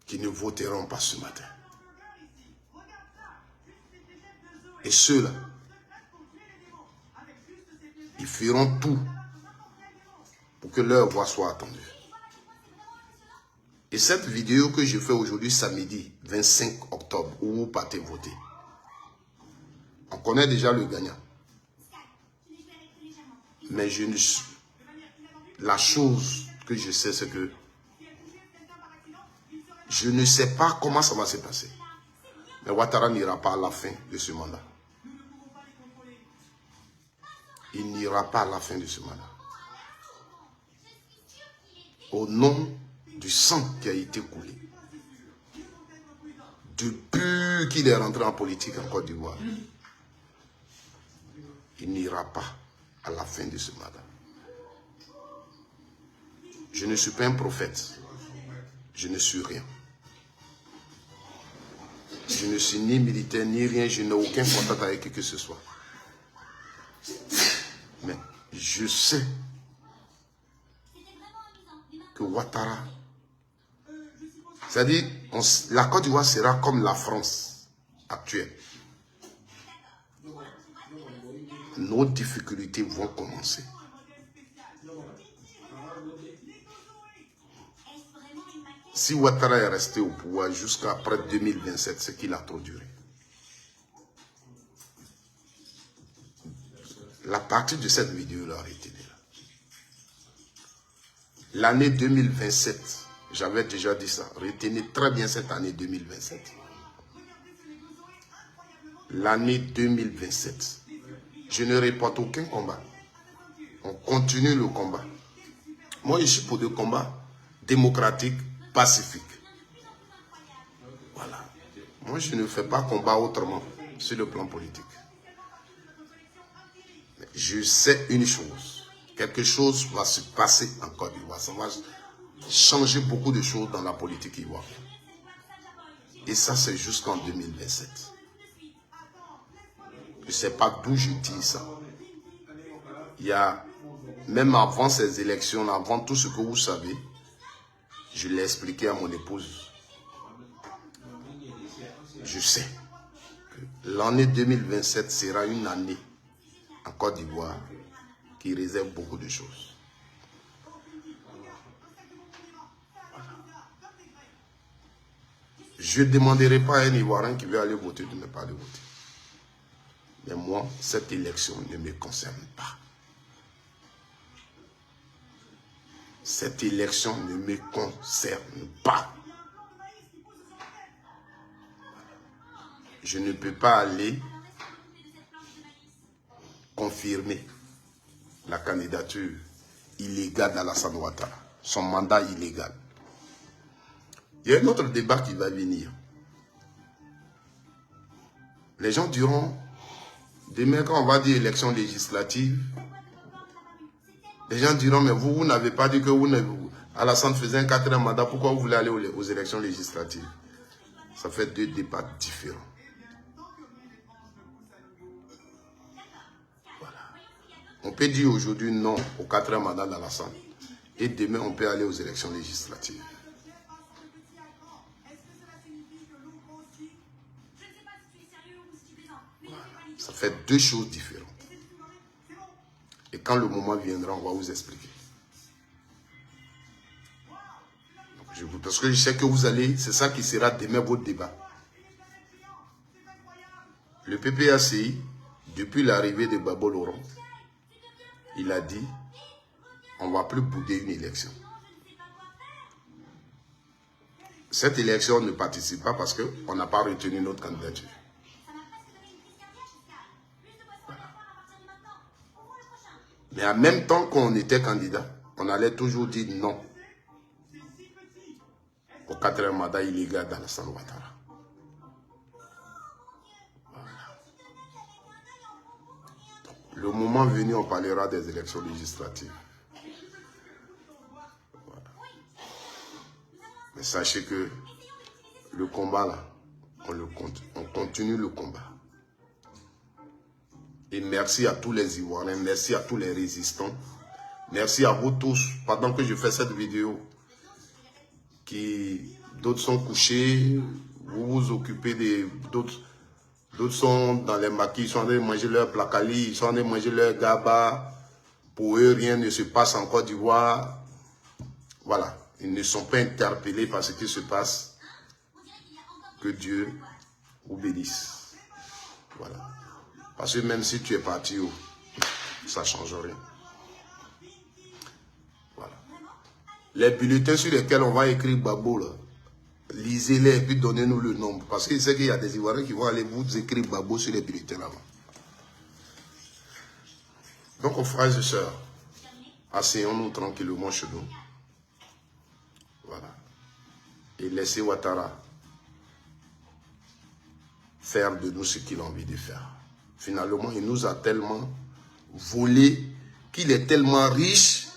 Qui ne voteront pas ce matin. Et ceux-là, ils feront tout pour que leur voix soit attendue. Et cette vidéo que je fais aujourd'hui, samedi 25 octobre, où vous partez voter, on connaît déjà le gagnant. Mais la chose que je sais, c'est que je ne sais pas comment ça va se passer. Mais Ouattara n'ira pas à la fin de ce mandat. Il n'ira pas à la fin de ce mandat. Au nom du sang qui a été coulé, depuis qu'il est rentré en politique en Côte d'Ivoire, il n'ira pas à la fin de ce mandat. Je ne suis pas un prophète. Je ne suis rien. Je ne suis ni militaire, ni rien. Je n'ai aucun contact avec qui que ce soit. Mais je sais que Ouattara, c'est-à-dire, la Côte d'Ivoire sera comme la France actuelle. Nos difficultés vont commencer. Si Ouattara est resté au pouvoir jusqu'après 2027, c'est qu'il a trop duré. La partie de cette vidéo-là, retenez-la. L'année 2027, j'avais déjà dit ça. Retenez très bien cette année 2027. L'année 2027. Je ne reporte aucun combat. On continue le combat. Moi, je suis pour des combats démocratiques, pacifiques. Voilà. Moi, je ne fais pas combat autrement sur le plan politique. Mais je sais une chose. Quelque chose va se passer en Côte d'Ivoire. Ça va changer beaucoup de choses dans la politique ivoirienne. Et ça, c'est jusqu'en 2027. Je ne sais pas d'où je dis ça. Il y a, même avant ces élections, avant tout ce que vous savez, je l'ai expliqué à mon épouse. Je sais que l'année 2027 sera une année en Côte d'Ivoire qui réserve beaucoup de choses. Je ne demanderai pas à un Ivoirien qui veut aller voter de ne pas aller voter. Mais moi, cette élection ne me concerne pas. Cette élection ne me concerne pas. Je ne peux pas aller confirmer la candidature illégale d'Alassane Ouattara, son mandat illégal. Il y a un autre débat qui va venir. Les gens diront, demain quand on va dire élection législative, les gens diront, mais vous n'avez pas dit que Alassane faisait un 4e mandat, pourquoi vous voulez aller aux élections législatives? Ça fait 2 débats différents. Voilà. On peut dire aujourd'hui non au 4e mandat d'Alassane. Et demain, on peut aller aux élections législatives. Voilà. Ça fait 2 choses différentes. Et quand le moment viendra, on va vous expliquer. Parce que je sais que vous allez, c'est ça qui sera demain votre débat. Le PPACI, depuis l'arrivée de Gbagbo Laurent, il a dit, on ne va plus bouder une élection. Cette élection, on ne participe pas parce qu'on n'a pas retenu notre candidature. Voilà. Mais en même temps qu'on était candidat, on allait toujours dire non au 4e mandat illégal d'Alassane Ouattara. Voilà. Le moment venu, on parlera des élections législatives. Voilà. Mais sachez que le combat là, on continue le combat. Et merci à tous les Ivoiriens, merci à tous les résistants, merci à vous tous. Pendant que je fais cette vidéo, d'autres sont couchés, vous vous occupez d'autres sont dans les maquis, ils sont en train de manger leur placali, ils sont en train de manger leur gaba. Pour eux, rien ne se passe en Côte d'Ivoire. Voilà, ils ne sont pas interpellés par ce qui se passe. Que Dieu vous bénisse. Voilà. Parce que même si tu es parti, ça ne change rien. Voilà. Les bulletins sur lesquels on va écrire Gbagbo, lisez-les et puis donnez-nous le nombre. Parce qu'il sait qu'il y a des Ivoiriens qui vont aller vous écrire Gbagbo sur les bulletins là-bas. Donc, frères et sœurs, asseyons-nous tranquillement chez nous. Voilà. Et laissez Ouattara faire de nous ce qu'il a envie de faire. Finalement, il nous a tellement volé qu'il est tellement riche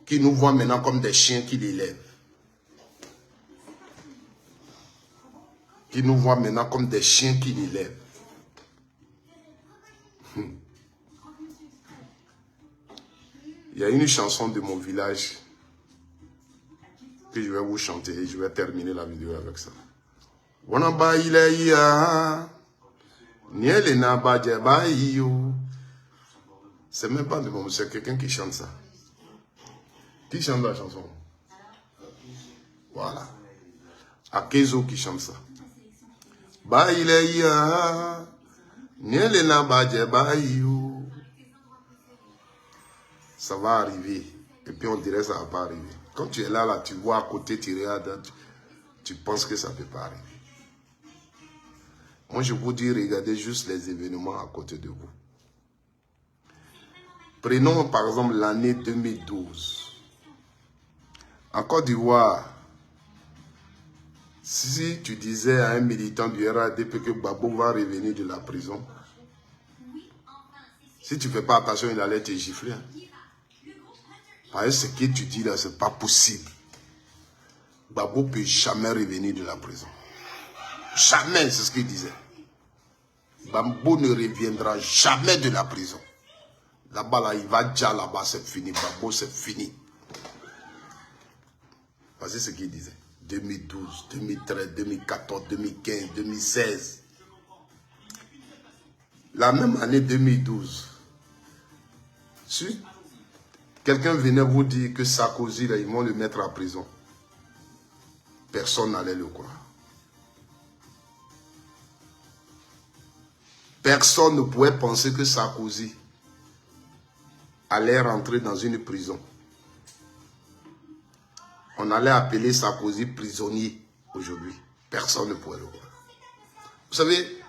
qu'il nous voit maintenant comme des chiens qu'il élève. Qu'il nous voit maintenant comme des chiens qu'il élève. Il y a une chanson de mon village que je vais vous chanter et je vais terminer la vidéo avec ça. Wanaba ileya, niele na bajeba iyo. C'est même pas de moi, c'est quelqu'un qui chante ça. Qui chante la chanson? Voilà. Akezo qui chante ça. Ba ileya, niele na bajeba iyo. Ça va arriver. Et puis on dirait que ça ne va pas arriver. Quand tu es là, tu vois à côté, tu regardes, tu penses que ça ne peut pas arriver. Moi, je vous dis, regardez juste les événements à côté de vous. Prenons par exemple l'année 2012. En Côte d'Ivoire, si tu disais à un militant du RADP que Gbagbo va revenir de la prison, si tu ne fais pas attention, il allait te gifler. Parce que ce que tu dis là, ce n'est pas possible. Gbagbo ne peut jamais revenir de la prison. Jamais, c'est ce qu'il disait. Gbagbo ne reviendra jamais de la prison. Là-bas, là, il va déjà là-bas, c'est fini. Gbagbo, c'est fini. Voici ce qu'il disait. 2012, 2013, 2014, 2015, 2016. La même année 2012, si quelqu'un venait vous dire que Sarkozy, là, ils vont le mettre en prison, personne n'allait le croire. Personne ne pouvait penser que Sarkozy allait rentrer dans une prison. on allait appeler Sarkozy prisonnier aujourd'hui. Personne ne pourrait le voir. Vous savez,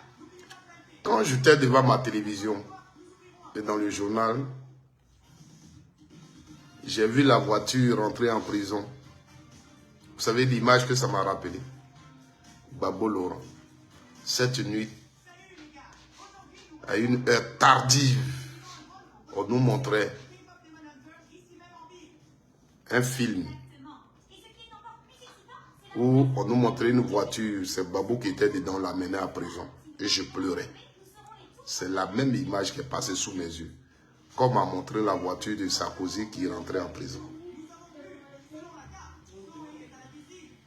quand j'étais devant ma télévision et dans le journal, j'ai vu la voiture rentrer en prison. Vous savez l'image que ça m'a rappelé? Babo Laurent. Cette nuit, à une heure tardive, on nous montrait un film où on nous montrait une voiture, c'est Babou qui était dedans, l'amenait à prison. Et je pleurais. C'est la même image qui est passée sous mes yeux. Comme a montré la voiture de Sarkozy qui rentrait en prison.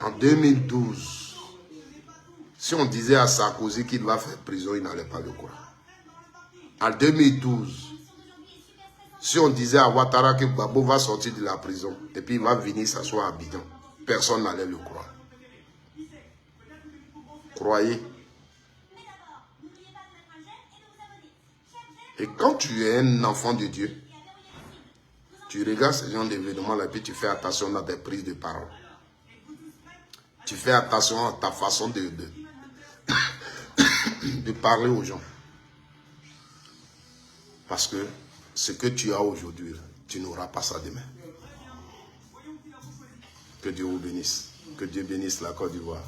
En 2012, si on disait à Sarkozy qu'il va faire prison, il n'allait pas le croire. En 2012, si on disait à Ouattara que Gbagbo va sortir de la prison et puis il va venir s'asseoir à Abidjan, personne n'allait le croire. Croyez. Et quand tu es un enfant de Dieu, tu regardes ce genre d'événements-là et puis tu fais attention à tes prises de parole. Tu fais attention à ta façon de parler aux gens. Parce que ce que tu as aujourd'hui, tu n'auras pas ça demain. Que Dieu vous bénisse. Que Dieu bénisse la Côte d'Ivoire.